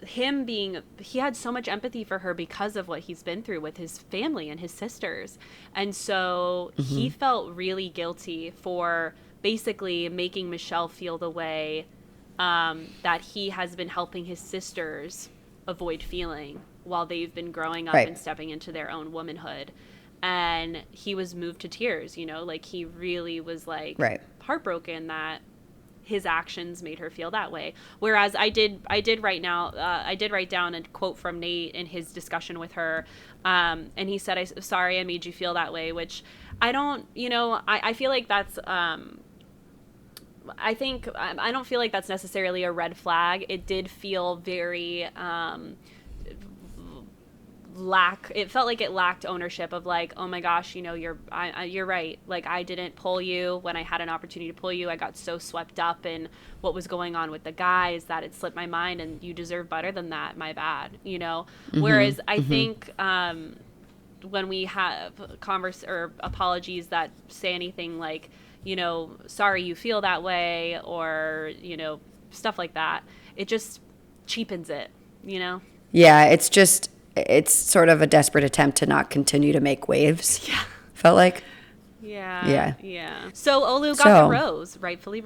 he had so much empathy for her because of what he's been through with his family and his sisters. And so he felt really guilty for basically making Michelle feel the way that he has been helping his sisters avoid feeling while they've been growing up and stepping into their own womanhood. And he was moved to tears, like, he really was like heartbroken that his actions made her feel that way. Whereas I did write down a quote from Nate in his discussion with her. And he said, sorry I made you feel that way, which I don't, I feel like that's, I don't feel like that's necessarily a red flag. It did feel very, it felt like it lacked ownership of, like, oh my gosh, you're right. Like, I didn't pull you when I had an opportunity to pull you. I got so swept up in what was going on with the guys that it slipped my mind, and you deserve better than that. My bad, Whereas I think, when we have apologies that say anything like, sorry you feel that way, or, stuff like that, it just cheapens it, Yeah, it's sort of a desperate attempt to not continue to make waves. Yeah. Felt like. Yeah. Yeah. So Olu got the rose, rightfully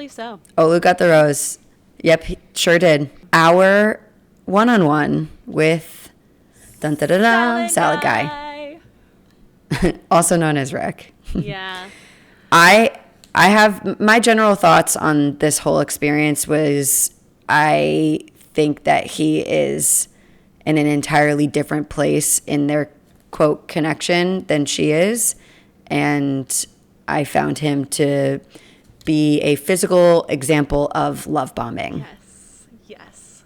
so. Olu got the rose. Yep, he sure did. Our one-on-one with salad guy. Also known as Rick. Yeah. I have my general thoughts on this whole experience was I think that he is in an entirely different place in their quote connection than she is, and I found him to be a physical example of love bombing. Yes.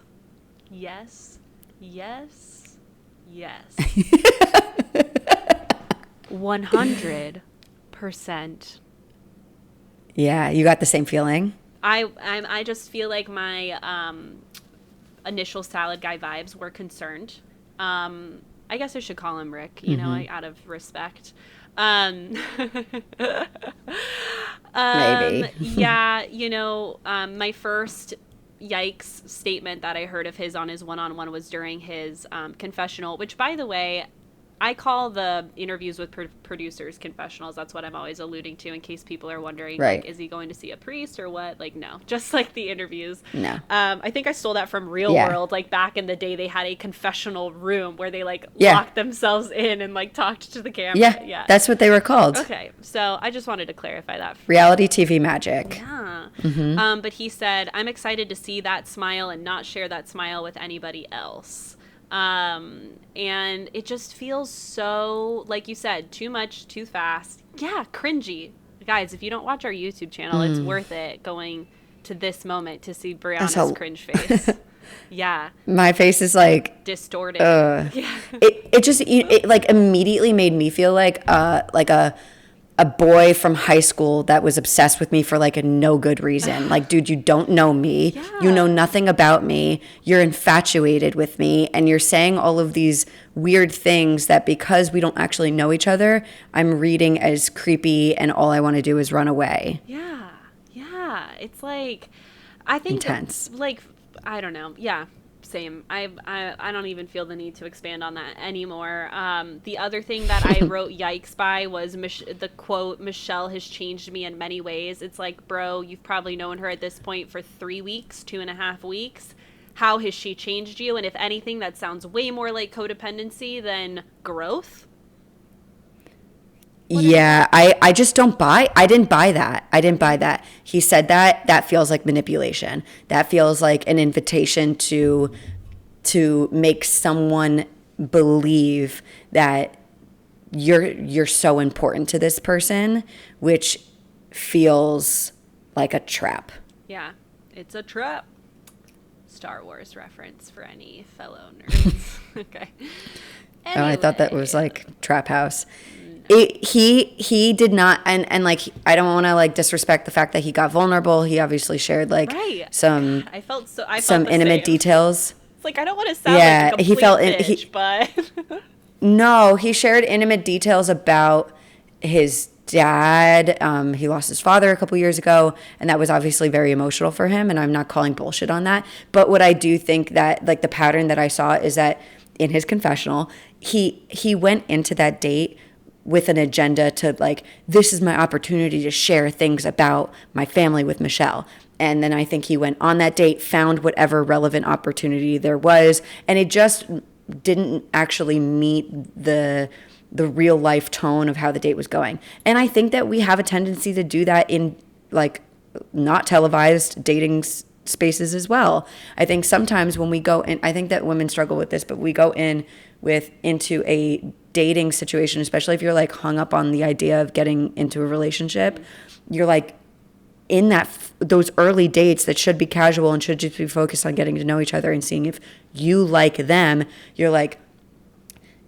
100%. Yeah, you got the same feeling? I just feel like my initial salad guy vibes were concerned. I guess I should call him Rick, you know, out of respect. Maybe. Yeah, you know, my first yikes statement that I heard of his on his one-on-one was during his confessional, which, by the way, I call the interviews with producers confessionals. That's what I'm always alluding to in case people are wondering, right. Like, is he going to see a priest or what? Like, no, just like the interviews. No. I think I stole that from Real World. Like, back in the day, they had a confessional room where they, like, locked themselves in and, like, talked to the camera. Yeah, that's what they were called. Okay, so I just wanted to clarify that. Reality TV magic. Yeah. Mm-hmm. But he said, I'm excited to see that smile and not share that smile with anybody else. And it just feels so, like you said, too much, too fast. Yeah, cringy. Guys, if you don't watch our YouTube channel, it's worth it going to this moment to see Brianna's cringe face. Yeah. My face is like distorted. Yeah. It like immediately made me feel like a boy from high school that was obsessed with me for like a no good reason. Like, dude, you don't know me. Yeah. You know nothing about me. You're infatuated with me. And you're saying all of these weird things that because we don't actually know each other, I'm reading as creepy and all I want to do is run away. Yeah. Yeah. It's like, I think intense. Like, I don't know. Yeah. Same. I don't even feel the need to expand on that anymore. The other thing that I wrote yikes by was the quote, Michelle has changed me in many ways. It's like, bro, you've probably known her at this point for 3 weeks, 2.5 weeks. How has she changed you? And if anything, that sounds way more like codependency than growth. Yeah, I just don't buy. I didn't buy that. He said that feels like manipulation. That feels like an invitation to make someone believe that you're so important to this person, which feels like a trap. Yeah, it's a trap. Star Wars reference for any fellow nerds. Okay. Anyway. Oh, I thought that was like Trap House. He did not, and like, I don't want to like disrespect the fact that he got vulnerable. He obviously shared like some intimate details. It's like, I don't want to sound like a complete bitch, but no, he shared intimate details about his dad. He lost his father a couple years ago, and that was obviously very emotional for him. And I'm not calling bullshit on that, but what I do think that like the pattern that I saw is that in his confessional, he went into that date with an agenda to like, this is my opportunity to share things about my family with Michelle. And then I think he went on that date, found whatever relevant opportunity there was, and it just didn't actually meet the real life tone of how the date was going. And I think that we have a tendency to do that in like not televised dating spaces as well. I think sometimes when we go in, I think that women struggle with this, but we go into a dating situation, especially if you're like hung up on the idea of getting into a relationship, you're like in those early dates that should be casual and should just be focused on getting to know each other and seeing if you like them. You're like,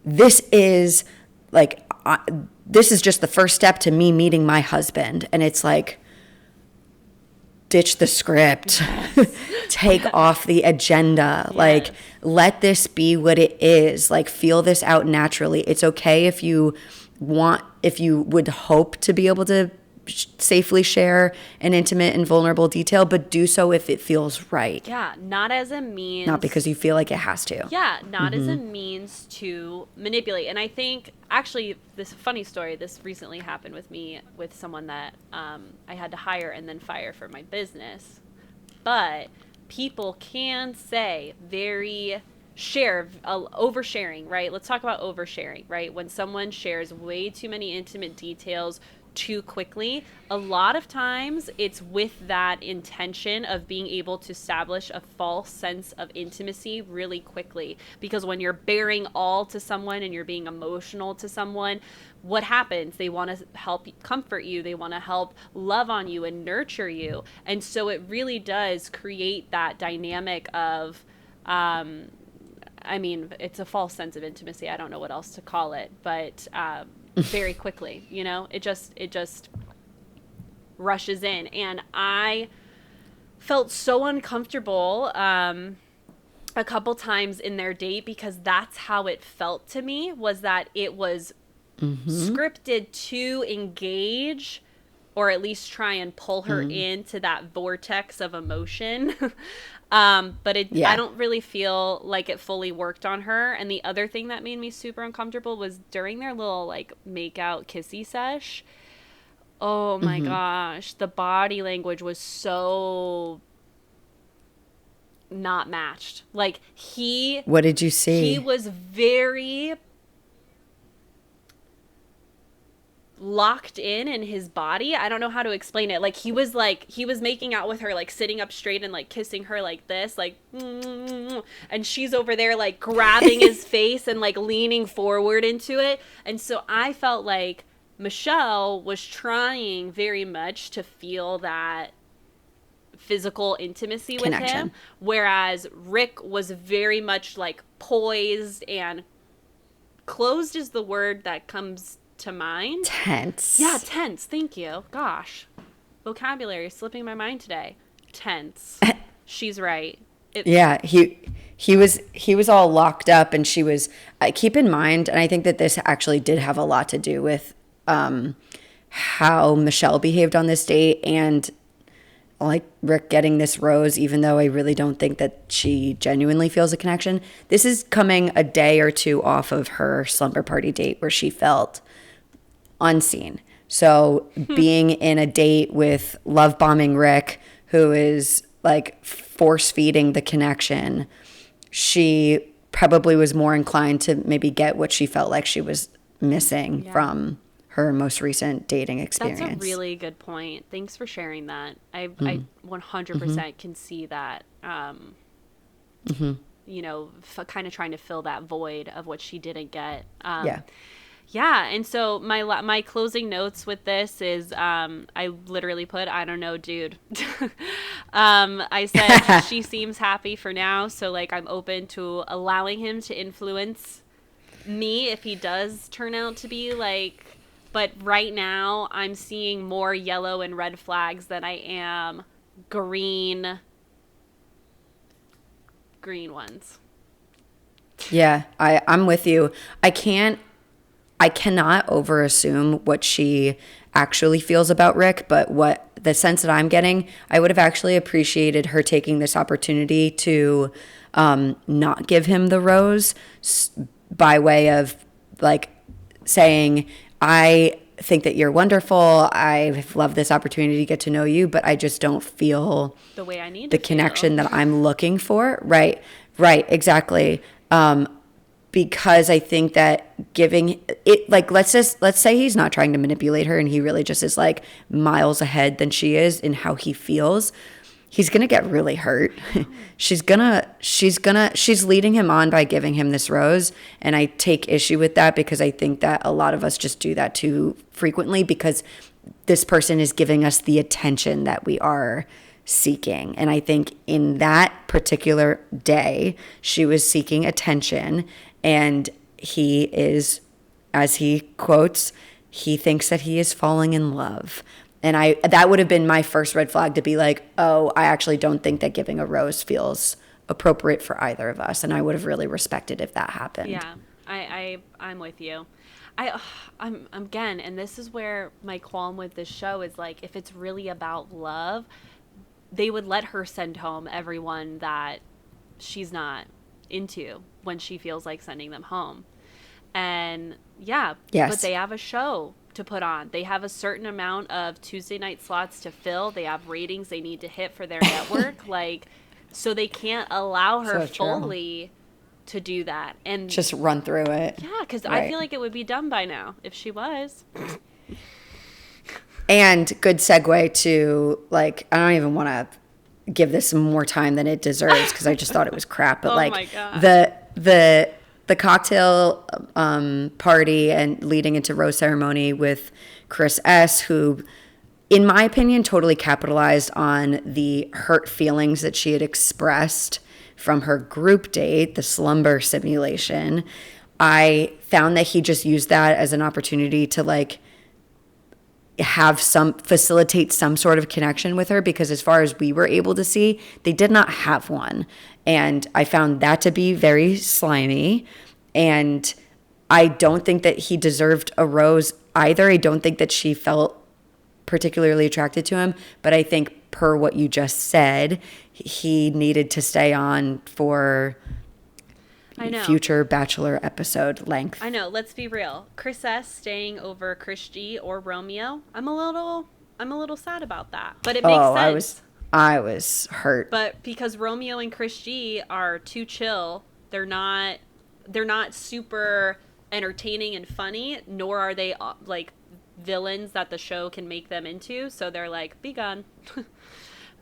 this is just the first step to me meeting my husband. And it's like, ditch the script, take off the agenda, like let this be what it is, like feel this out naturally. It's okay if you would hope to be able to safely share an intimate and vulnerable detail, but do so if it feels right. Yeah, not as a means. Not because you feel like it has to. Yeah, not as a means to manipulate. And I think, actually, this funny story, this recently happened with me with someone that I had to hire and then fire for my business. But people can say oversharing, right? Let's talk about oversharing, right? When someone shares way too many intimate details too quickly, a lot of times it's with that intention of being able to establish a false sense of intimacy really quickly. Because when you're bearing all to someone and you're being emotional to someone, what happens? They want to help comfort you. They want to help love on you and nurture you. And so it really does create that dynamic of, it's a false sense of intimacy. I don't know what else to call it, but very quickly, it just rushes in. And I felt so uncomfortable a couple times in their date, because that's how it felt to me, was that it was scripted to engage, or at least try and pull her into that vortex of emotion. But I don't really feel like it fully worked on her. And the other thing that made me super uncomfortable was during their little like make out kissy sesh. Oh my gosh. The body language was so not matched. Like what did you see? He was very locked in his body. I don't know how to explain it. Like he was making out with her, like sitting up straight and like kissing her like this, like, and she's over there like grabbing his face and like leaning forward into it. And so I felt like Michelle was trying very much to feel that physical intimacy connection with him, whereas Rick was very much like poised and closed is the word that comes to mind. Tense. Yeah, tense. Thank you. Gosh, vocabulary is slipping my mind today. Tense. She's right. He was all locked up, and she was. Keep in mind, and I think that this actually did have a lot to do with how Michelle behaved on this date, and like Rick getting this rose, even though I really don't think that she genuinely feels a connection. This is coming a day or two off of her slumber party date where she felt unseen. So being in a date with love bombing Rick, who is like force feeding the connection, she probably was more inclined to maybe get what she felt like she was missing from her most recent dating experience. That's a really good point. Thanks for sharing that. I 100% can see that, kind of trying to fill that void of what she didn't get. Yeah, and so my closing notes with this is I literally put, I don't know, dude. I said she seems happy for now, so like I'm open to allowing him to influence me if he does turn out to be like, but right now I'm seeing more yellow and red flags than I am green ones. Yeah, I'm with you. I cannot overassume what she actually feels about Rick, but what the sense that I'm getting, I would have actually appreciated her taking this opportunity to not give him the rose by way of like saying, I think that you're wonderful. I love this opportunity to get to know you, but I just don't feel the way I need the connection that I'm looking for. Right, exactly. Because I think that giving it, like, let's say he's not trying to manipulate her and he really just is like miles ahead than she is in how he feels. He's going to get really hurt. She's leading him on by giving him this rose. And I take issue with that because I think that a lot of us just do that too frequently because this person is giving us the attention that we are seeking. And I think in that particular day, she was seeking attention. And he is, as he quotes, he thinks that he is falling in love. And that would have been my first red flag to be like, oh, I actually don't think that giving a rose feels appropriate for either of us. And I would have really respected if that happened. Yeah, I'm with you. I'm again, and this is where my qualm with this show is like, if it's really about love, they would let her send home everyone that she's not into when she feels like sending them home. And yeah, Yes. but they have a show to put on. They have a certain amount of Tuesday night slots to fill. They have ratings they need to hit for their network. Like, so they can't allow her So true. fully to do that. And Just run through it. yeah, because I Right. feel like it would be done by now if she was. And good segue to, like, I don't even want to give this more time than it deserves because I just thought it was crap. But Oh like my God. the cocktail party and leading into rose ceremony with Chris S., who, in my opinion, totally capitalized on the hurt feelings that she had expressed from her group date, the slumber simulation. I found that he just used that as an opportunity to like facilitate some sort of connection with her, because as far as we were able to see, they did not have one. And I found that to be very slimy. And I don't think that he deserved a rose either. I don't think that she felt particularly attracted to him, but I think per what you just said, he needed to stay on for I know. future Bachelor episode length. I know. Let's be real. Chris S staying over Chris G or Romeo. I'm a little sad about that, but it makes sense. I was hurt. But because Romeo and Chris G are too chill, they're not super entertaining and funny, nor are they like villains that the show can make them into. So they're like, be gone.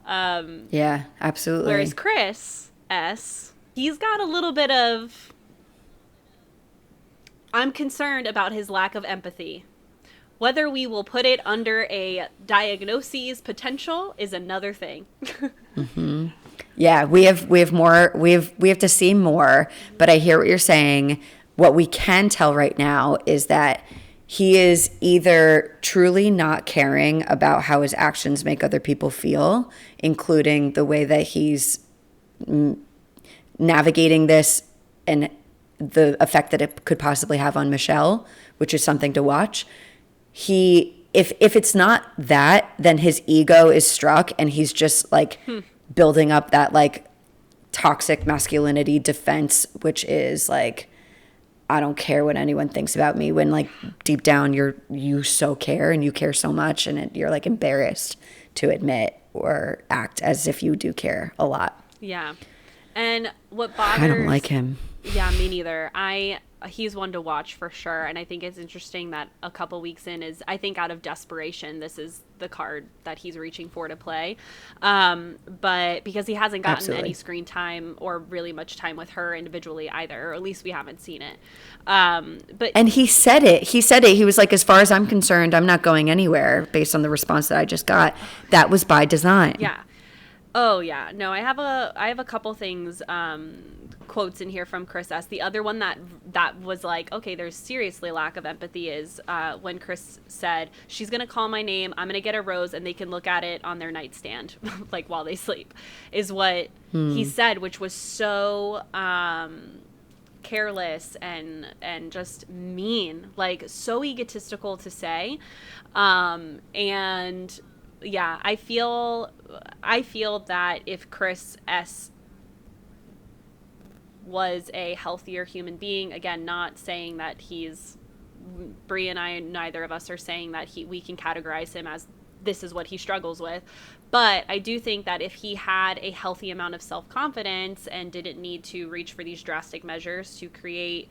Yeah, absolutely. Whereas Chris S, he's got a little bit of, I'm concerned about his lack of empathy. Whether we will put it under a diagnosis potential is another thing. Yeah, we have more. We have to see more. But I hear what you're saying. What we can tell right now is that he is either truly not caring about how his actions make other people feel, including the way that he's navigating this and the effect that it could possibly have on Michelle, which is something to watch. If it's not that, then his ego is struck and he's just like building up that like toxic masculinity defense, which is like, I don't care what anyone thinks about me, when like deep down you so care and you care so much, and you're like embarrassed to admit or act as if you do care a lot. Yeah. And what bothers... I don't like him. Yeah, me neither. He's one to watch for sure, and I think it's interesting that a couple weeks in is, I think out of desperation, this is the card that he's reaching for to play. But because he hasn't gotten Absolutely. any screen time or really much time with her individually either, or at least we haven't seen it. And he said it. He was like, as far as I'm concerned, I'm not going anywhere, based on the response that I just got. That was by design. Yeah. Oh yeah. No, I have a couple things, quotes in here from Chris S. The other one that was like, okay, there's seriously lack of empathy is when Chris said, she's going to call my name, I'm going to get a rose, and they can look at it on their nightstand, like while they sleep, is what he said, which was so careless and just mean, like so egotistical to say. And yeah, I feel that if Chris S was a healthier human being, again, not saying that Bree and I, neither of us are saying that we can categorize him as this is what he struggles with, but I do think that if he had a healthy amount of self-confidence and didn't need to reach for these drastic measures to create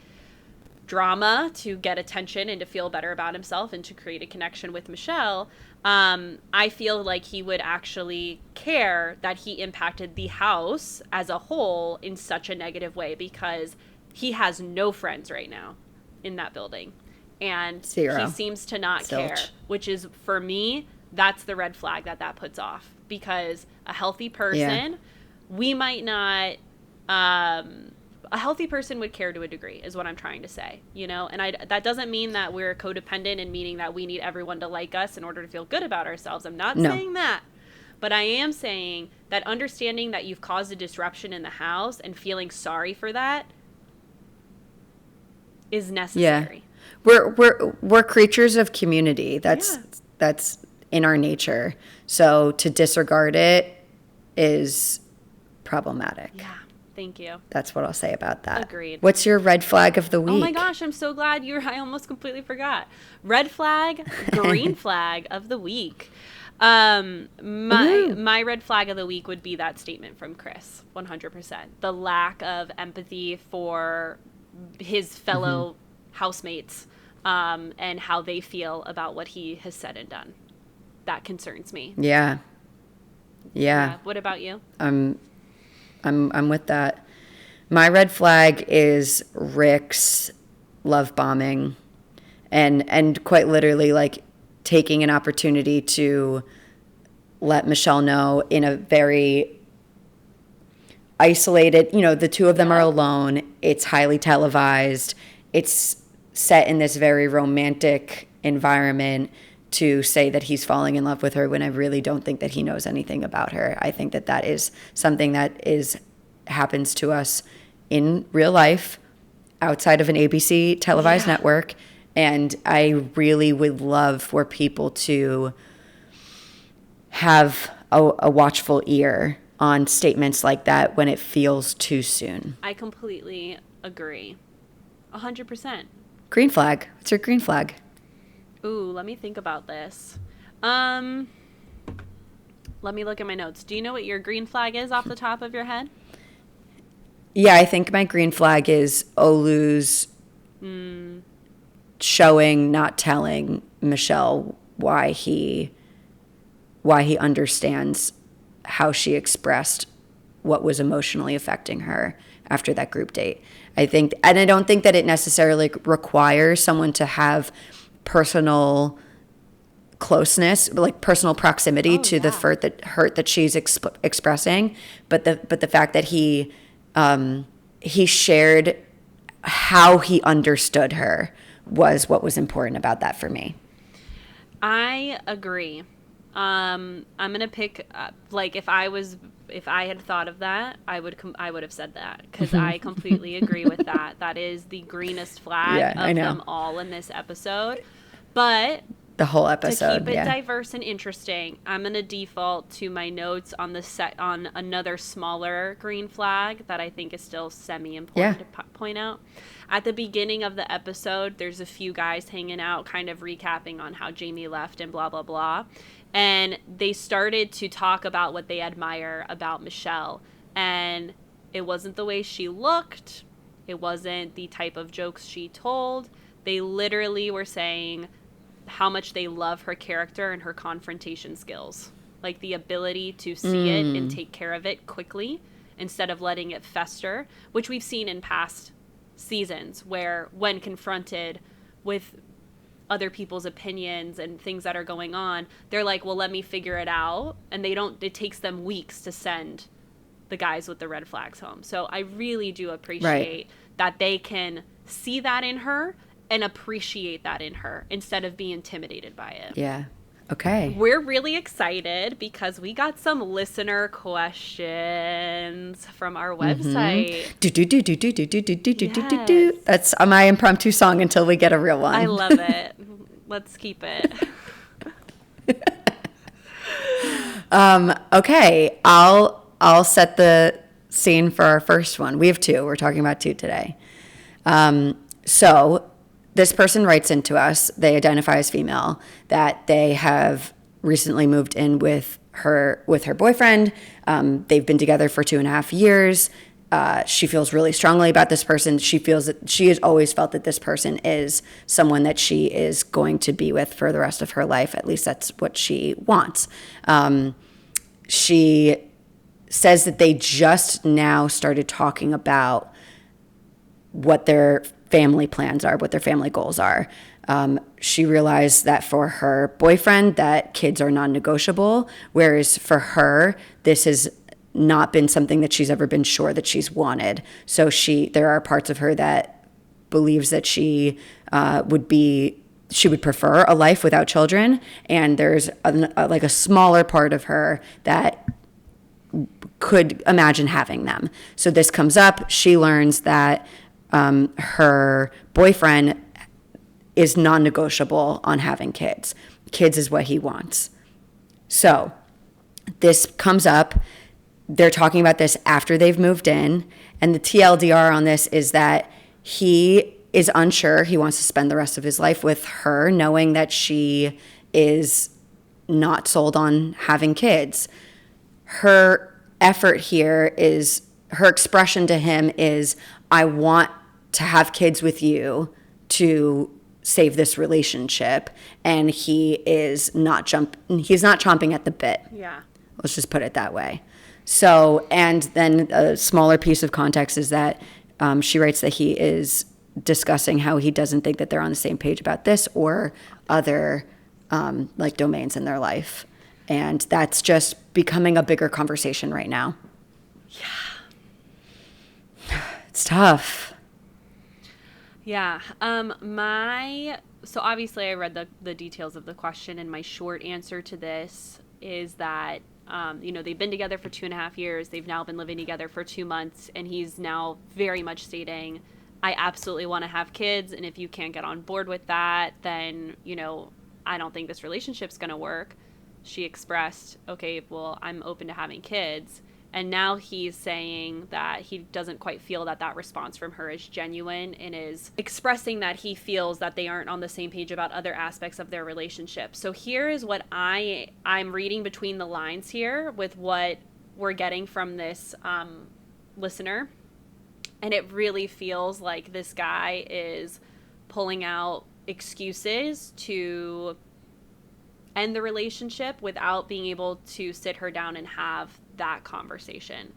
drama, to get attention and to feel better about himself and to create a connection with Michelle, I feel like he would actually care that he impacted the house as a whole in such a negative way, because he has no friends right now in that building. And Zero. He seems to not Zilch. care, which is, for me, that's the red flag that puts off, because a healthy person, we might not, a healthy person would care to a degree, is what I'm trying to say, and that doesn't mean that we're codependent and meaning that we need everyone to like us in order to feel good about ourselves. I'm not saying that, but I am saying that understanding that you've caused a disruption in the house and feeling sorry for that is necessary. We're creatures of community. That's in our nature. So to disregard it is problematic. Yeah. Thank you. That's what I'll say about that. Agreed. What's your red flag of the week? Oh my gosh, I'm so glad I almost completely forgot. Red flag, green flag of the week. My red flag of the week would be that statement from Chris, 100%. The lack of empathy for his fellow housemates, and how they feel about what he has said and done. That concerns me. Yeah. What about you? I'm with that. My red flag is Rick's love bombing and quite literally like taking an opportunity to let Michelle know in a very isolated, the two of them are alone. It's highly televised. It's set in this very romantic environment to say that he's falling in love with her when I really don't think that he knows anything about her. I think that is something that happens to us in real life outside of an ABC televised network. And I really would love for people to have a watchful ear on statements like that when it feels too soon. I completely agree. 100%. Green flag. What's your green flag? Ooh, let me think about this. Let me look at my notes. Do you know what your green flag is off the top of your head? Yeah, I think my green flag is Olu's showing, not telling Michelle why he understands how she expressed what was emotionally affecting her after that group date. I don't think that it necessarily requires someone to have personal closeness, like personal proximity to the hurt that she's expressing, but the fact that he shared how he understood her was what was important about that for me. I agree. I'm gonna pick if I had thought of that, I would have said that, because I completely agree with that. That is the greenest flag of them all in this episode. But the whole episode, to keep it diverse and interesting, I'm gonna default to my notes on on another smaller green flag that I think is still semi-important to point out. At the beginning of the episode, there's a few guys hanging out, kind of recapping on how Jamie left and blah blah blah. And they started to talk about what they admire about Michelle. And it wasn't the way she looked. It wasn't the type of jokes she told. They literally were saying how much they love her character and her confrontation skills. Like the ability to see it and take care of it quickly instead of letting it fester, which we've seen in past seasons where when confronted with other people's opinions and things that are going on, they're like, well, let me figure it out. And it takes them weeks to send the guys with the red flags home. So I really do appreciate that they can see that in her and appreciate that in her instead of being intimidated by it. Yeah. Okay. We're really excited because we got some listener questions from our website. That's my impromptu song until we get a real one. I love it. Let's keep it. Okay. I'll set the scene for our first one. We have two. We're talking about two today. So this person writes into us. They identify as female, that they have recently moved in with her boyfriend. They've been together for 2.5 years. She feels really strongly about this person. She feels that she has always felt that this person is someone that she is going to be with for the rest of her life. At least that's what she wants. She says that they just now started talking about what their family plans are, what their family goals are. She realized that for her boyfriend, that kids are non-negotiable, whereas for her, this has not been something that she's ever been sure that she's wanted. So there are parts of her that believes that she would prefer a life without children, and there's a smaller part of her that could imagine having them. So this comes up. She learns that her boyfriend is non-negotiable on having kids. Kids is what he wants. So this comes up. They're talking about this after they've moved in. And the TLDR on this is that he is unsure. He wants to spend the rest of his life with her, knowing that she is not sold on having kids. Her effort here is, her expression to him is, I want to have kids with you to save this relationship. And he is he's not chomping at the bit. Yeah. Let's just put it that way. So, and then a smaller piece of context is that she writes that he is discussing how he doesn't think that they're on the same page about this or other like domains in their life. And that's just becoming a bigger conversation right now. Yeah. It's tough. Yeah. So obviously I read the details of the question, and my short answer to this is that, they've been together for 2.5 years. They've now been living together for 2 months, and he's now very much stating, I absolutely want to have kids. And if you can't get on board with that, then, I don't think this relationship's going to work. She expressed, okay, well, I'm open to having kids. And now he's saying that he doesn't quite feel that response from her is genuine, and is expressing that he feels that they aren't on the same page about other aspects of their relationship. So here is what I'm reading between the lines here with what we're getting from this listener. And it really feels like this guy is pulling out excuses to end the relationship without being able to sit her down and have that conversation.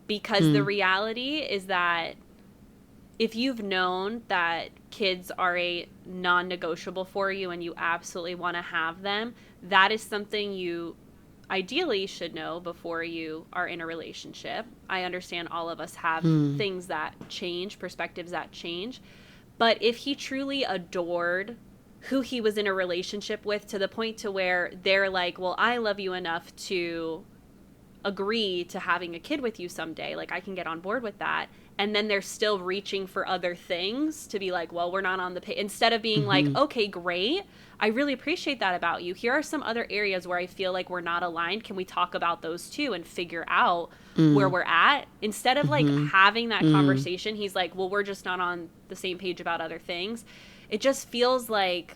Because the reality is that if you've known that kids are a non-negotiable for you and you absolutely want to have them, that is something you ideally should know before you are in a relationship. I understand all of us have things that change, perspectives that change. But if he truly adored who he was in a relationship with to the point to where they're like, well, I love you enough to agree to having a kid with you someday, like I can get on board with that, and then they're still reaching for other things to be like, well, we're not on the page, instead of being like, okay, great, I really appreciate that about you, here are some other areas where I feel like we're not aligned, can we talk about those too and figure out where we're at? Instead of like having that conversation, he's like, well, we're just not on the same page about other things. It just feels like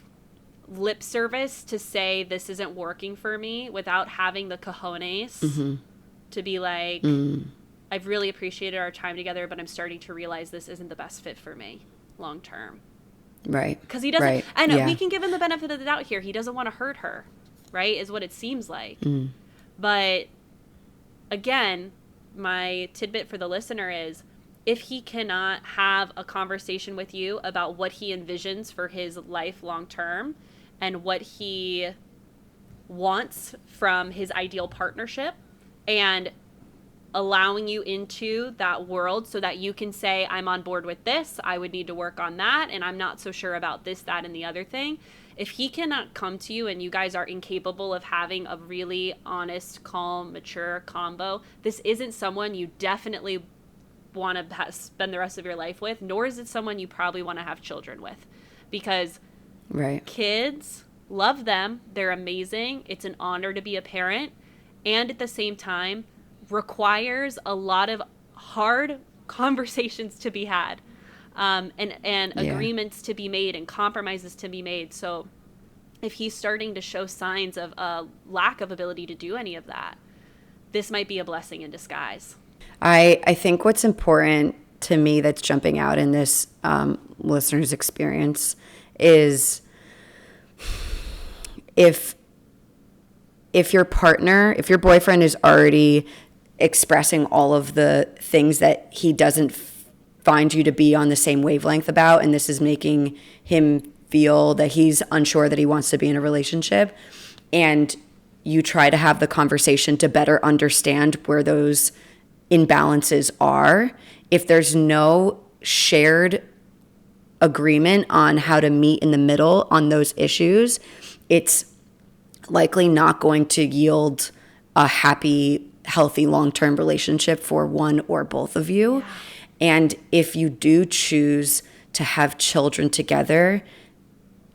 lip service to say this isn't working for me without having the cojones to be like, I've really appreciated our time together, but I'm starting to realize this isn't the best fit for me long term. Right. Because he doesn't, and we can give him the benefit of the doubt here. He doesn't want to hurt her, right, is what it seems like. But again, my tidbit for the listener is, if he cannot have a conversation with you about what he envisions for his life long term and what he wants from his ideal partnership, and allowing you into that world so that you can say, I'm on board with this, I would need to work on that, and I'm not so sure about this, that, and the other thing. If he cannot come to you and you guys are incapable of having a really honest, calm, mature combo, this isn't someone you definitely want to spend the rest of your life with, nor is it someone you probably want to have children with, because kids, love them, they're amazing, it's an honor to be a parent, and at the same time requires a lot of hard conversations to be had, and agreements to be made and compromises to be made. So if he's starting to show signs of a lack of ability to do any of that, this might be a blessing in disguise. I think what's important to me that's jumping out in this listener's experience is if your partner, if your boyfriend is already expressing all of the things that he doesn't find you to be on the same wavelength about, and this is making him feel that he's unsure that he wants to be in a relationship, and you try to have the conversation to better understand where those imbalances are, if there's no shared agreement on how to meet in the middle on those issues, it's likely not going to yield a happy, healthy, long-term relationship for one or both of you. And if you do choose to have children together,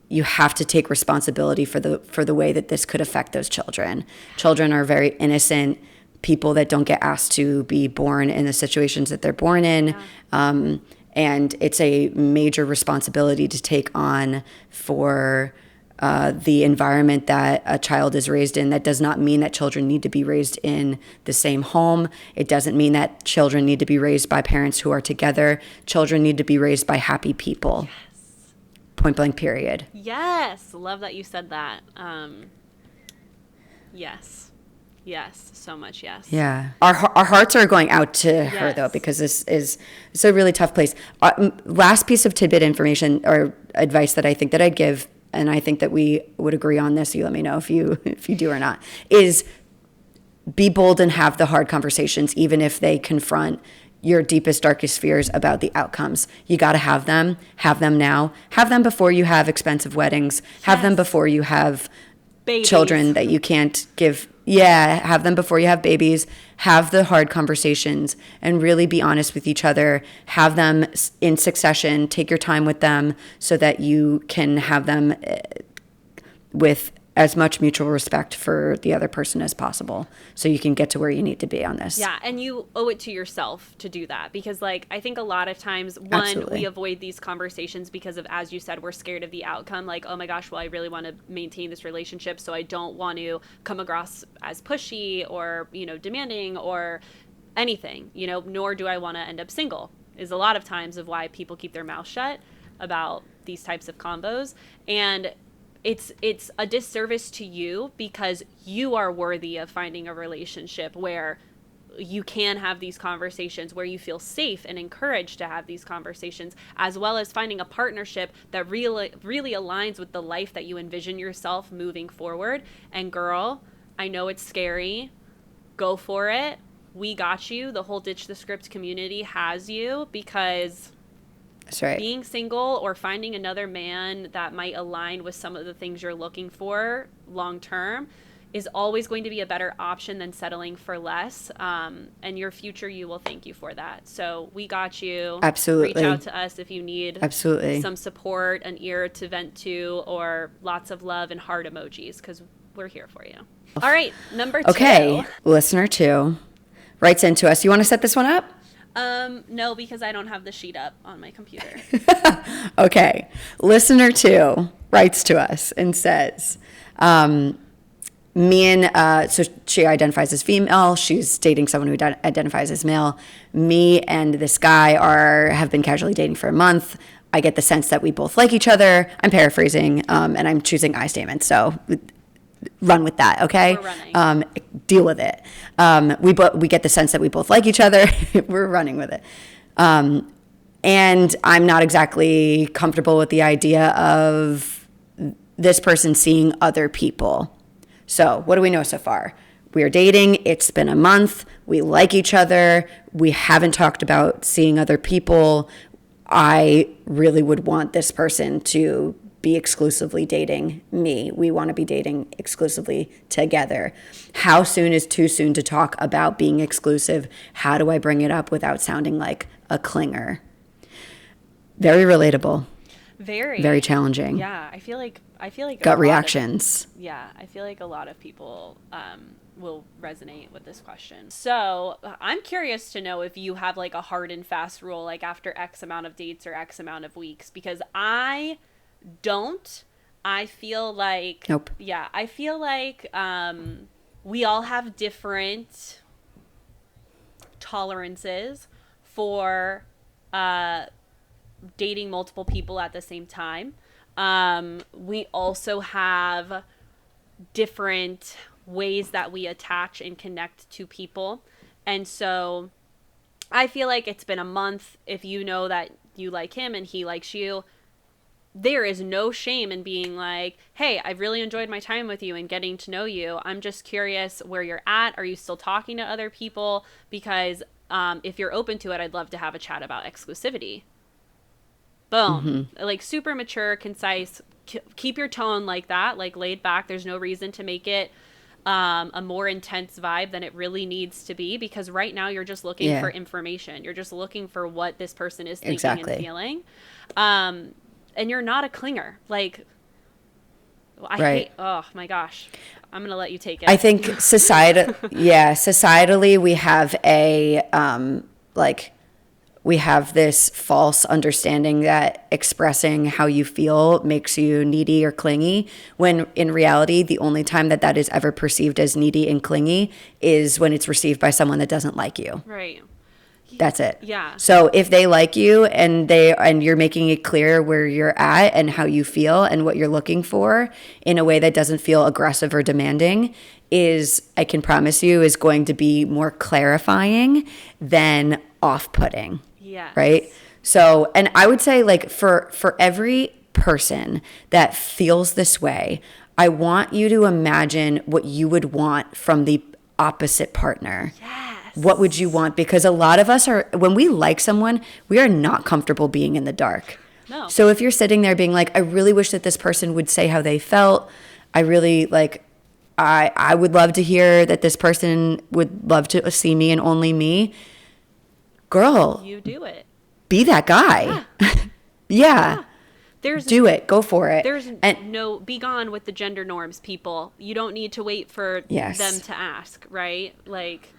you have to take responsibility for the way that this could affect those children. Children are very innocent people that don't get asked to be born in the situations that they're born in. Yeah. And it's a major responsibility to take on for the environment that a child is raised in. That does not mean that children need to be raised in the same home. It doesn't mean that children need to be raised by parents who are together. Children need to be raised by happy people. Yes. Point blank, period. Yes. Love that you said that. Yes. Yes, so much yes. Yeah. Our hearts are going out to her, though, because this is it's a really tough place. Last piece of tidbit information or advice that I think that I'd give, and I think that we would agree on this, you let me know if you do or not, is be bold and have the hard conversations, even if they confront your deepest, darkest fears about the outcomes. You got to have them now. Have them before you have expensive weddings. Have them before you have babies. Children that you can't give. Yeah, have them before you have babies. Have the hard conversations and really be honest with each other. Have them in succession. Take your time with them so that you can have them with as much mutual respect for the other person as possible, so you can get to where you need to be on this. Yeah, and you owe it to yourself to do that, because like I think a lot of times, Absolutely. we avoid these conversations because of, as you said, we're scared of the outcome. Like, oh my gosh, well, I really want to maintain this relationship, so I don't want to come across as pushy or, demanding or anything, nor do I want to end up single, is a lot of times of why people keep their mouth shut about these types of combos. And it's a disservice to you, because you are worthy of finding a relationship where you can have these conversations, where you feel safe and encouraged to have these conversations, as well as finding a partnership that really, really aligns with the life that you envision yourself moving forward. And girl, I know it's scary. Go for it. We got you. The whole Ditch the Script community has you, because that's right. Being single or finding another man that might align with some of the things you're looking for long term is always going to be a better option than settling for less. And your future, you will thank you for that. So we got you. Absolutely. Reach out to us if you need Absolutely. some support, an ear to vent to, or lots of love and heart emojis, because we're here for you. All right, number 2. Okay, listener 2 writes into us. You want to set this one up? No, because I don't have the sheet up on my computer. Okay. Listener 2 writes to us and says, so she identifies as female. She's dating someone who identifies as male. Me and this guy have been casually dating for a month. I get the sense that we both like each other. I'm paraphrasing, and I'm choosing I statements. So run with that, okay? We're running. Deal with it. We get the sense that we both like each other. We're running with it. And I'm not exactly comfortable with the idea of this person seeing other people. So what do we know so far? We are dating. It's been a month. We like each other. We haven't talked about seeing other people. I really would want this person to be exclusively dating me. We want to be dating exclusively together. How soon is too soon to talk about being exclusive? How do I bring it up without sounding like a clinger? Very relatable. Very challenging. Yeah, I feel like gut reactions. I feel like a lot of people will resonate with this question. So I'm curious to know if you have like a hard and fast rule, like after X amount of dates or X amount of weeks, because I don't. I feel like nope. Yeah, I feel like we all have different tolerances for dating multiple people at the same time. We also have different ways that we attach and connect to people. And so I feel like it's been a month. If you know that you like him and he likes you, there is no shame in being like, hey, I've really enjoyed my time with you and getting to know you. I'm just curious where you're at. Are you still talking to other people? Because if you're open to it, I'd love to have a chat about exclusivity. Boom. Mm-hmm. Like super mature, concise, keep your tone like that, like laid back. There's no reason to make it a more intense vibe than it really needs to be, because right now you're just looking for information. You're just looking for what this person is thinking and feeling. And you're not a clinger. Like, I hate, oh my gosh. I'm going to let you take it. I think societally we have we have this false understanding that expressing how you feel makes you needy or clingy, when in reality, the only time that that is ever perceived as needy and clingy is when it's received by someone that doesn't like you. Right. That's it. Yeah. So if they like you and you're making it clear where you're at and how you feel and what you're looking for in a way that doesn't feel aggressive or demanding, I can promise you, is going to be more clarifying than off-putting. Yeah. Right? So, and I would say, like, for every person that feels this way, I want you to imagine what you would want from the opposite partner. Yes. What would you want? Because a lot of us when we like someone, we are not comfortable being in the dark. No. So if you're sitting there being like, I really wish that this person would say how they felt. I really I would love to hear that this person would love to see me and only me. Girl, you do it. Be that guy. Yeah. Do it. Go for it. Be gone with the gender norms, people. You don't need to wait for them to ask, right? Like,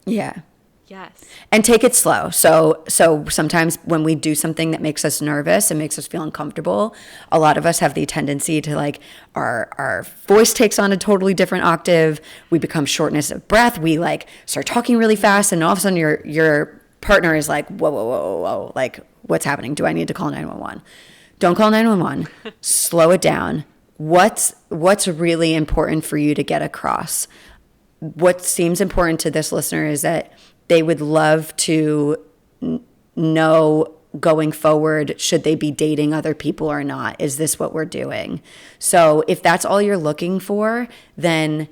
yeah. Yes. And take it slow. So sometimes when we do something that makes us nervous and makes us feel uncomfortable, a lot of us have the tendency to, like, our voice takes on a totally different octave. We become shortness of breath. We, like, start talking really fast, and all of a sudden your partner is like, whoa, whoa, whoa, whoa, like, what's happening? Do I need to call 911? Don't call 911. Slow it down. What's really important for you to get across? What seems important to this listener is that they would love to know going forward, should they be dating other people or not? Is this what we're doing? So if that's all you're looking for, then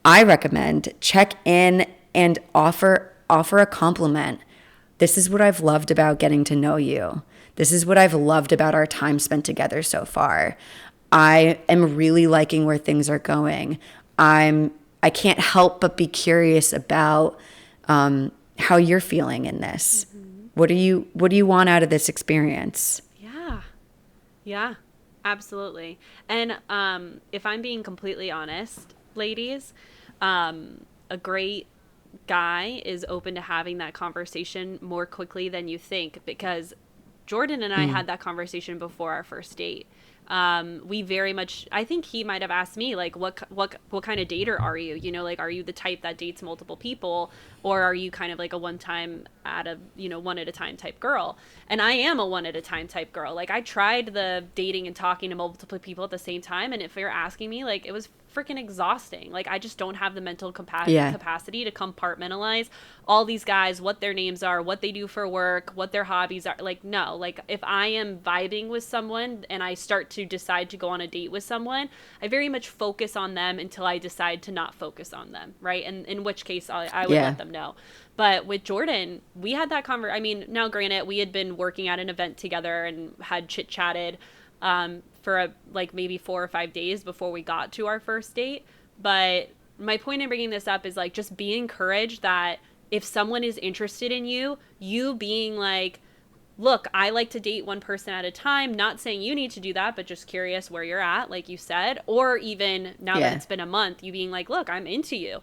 I recommend check in and offer a compliment. This is what I've loved about getting to know you. This is what I've loved about our time spent together so far. I am really liking where things are going. I can't help but be curious about how you're feeling in this. Mm-hmm. What do you want out of this experience? Yeah, absolutely. And if I'm being completely honest, ladies, a great guy is open to having that conversation more quickly than you think, because Jordan and I had that conversation before our first date. We very much, I think he might have asked me, like, what kind of dater are you? You know, like, are you the type that dates multiple people, or are you kind of like a one at a time type girl? And I am a one at a time type girl. Like, I tried the dating and talking to multiple people at the same time, and if you're asking me, like, it was freaking exhausting. Like, I just don't have the mental capacity to compartmentalize all these guys, what their names are, what they do for work, what their hobbies are. Like, no, like, if I am vibing with someone and I start to decide to go on a date with someone, I very much focus on them until I decide to not focus on them, right? And in which case I would let them know. But with Jordan, we had that I mean, now granted, we had been working at an event together and had chit-chatted for maybe 4 or 5 days before we got to our first date. But my point in bringing this up is, like, just be encouraged that if someone is interested in you being like, look, I like to date one person at a time, not saying you need to do that, but just curious where you're at, like you said, or even now that it's been a month, you being like, look, I'm into you.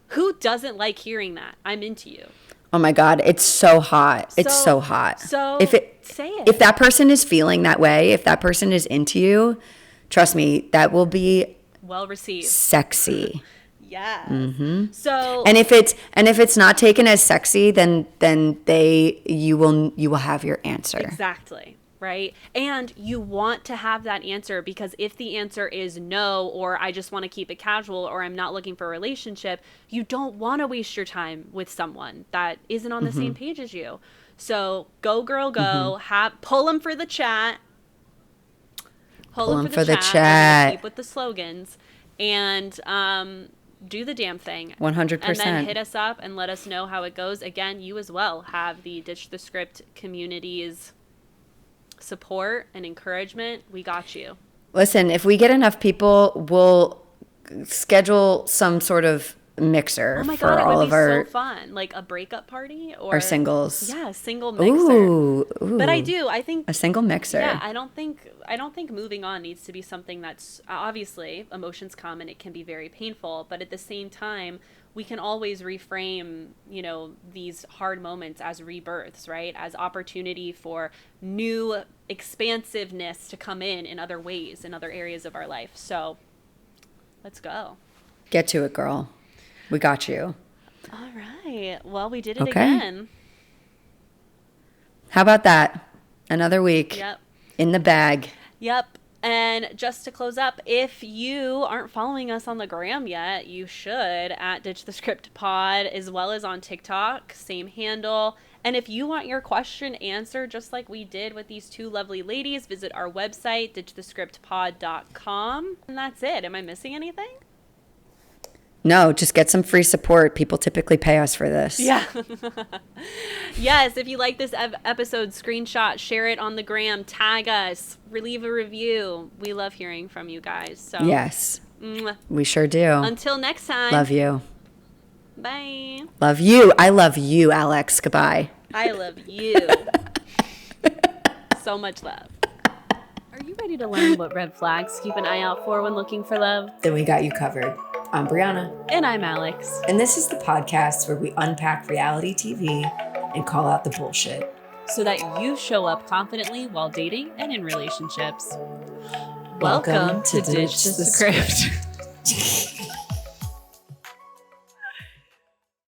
Who doesn't like hearing that? I'm into you. Oh my God, it's so hot. It's so hot. So say it. If that person is feeling that way, if that person is into you, trust me, that will be well received. Sexy. Yeah. Mm-hmm. So and if it's not taken as sexy, then you will have your answer. Exactly. Right? And you want to have that answer, because if the answer is no, or I just want to keep it casual, or I'm not looking for a relationship, you don't want to waste your time with someone that isn't on the same page as you. So go, girl, go. Pull them for the chat. Pull them for the chat. Keep with the slogans. And do the damn thing. 100%. And then hit us up and let us know how it goes. Again, you as well have the Ditch the Script community's support and encouragement. We got you. Listen, if we get enough people, schedule some sort of mixer Oh my for God, it all would of be our so fun. Like a breakup party or our singles. Yeah, single mixer. Ooh, But I think a single mixer. yeah, I don't think moving on needs to be something that's obviously emotions come and it can be very painful, but at the same time, we can always reframe, these hard moments as rebirths, right? As opportunity for new expansiveness to come in other ways, in other areas of our life. So, let's go. Get to it, girl. We got you. All right. Well, we did it Okay. again. How about that? Another week. Yep. In the bag. Yep. And just to close up, if you aren't following us on the gram yet, you should at Ditch the Script Pod, as well as on TikTok, same handle. And if you want your question answered, just like we did with these two lovely ladies, visit our website, ditchthescriptpod.com. And that's it. Am I missing anything? No, just get some free support. People typically pay us for this. Yeah. Yes, if you like this episode, screenshot, share it on the gram, tag us, leave a review. We love hearing from you guys. So Yes, mwah. we sure do. Until next time. Love you. Bye. Love you. I love you, Alex. Goodbye. I love you. So much love. Are you ready to learn what red flags keep an eye out for when looking for love? Then we got you covered. I'm Brianna. And I'm Alex. And this is the podcast where we unpack reality TV and call out the bullshit. So that you show up confidently while dating and in relationships. Welcome to Ditch the Ditch the Script.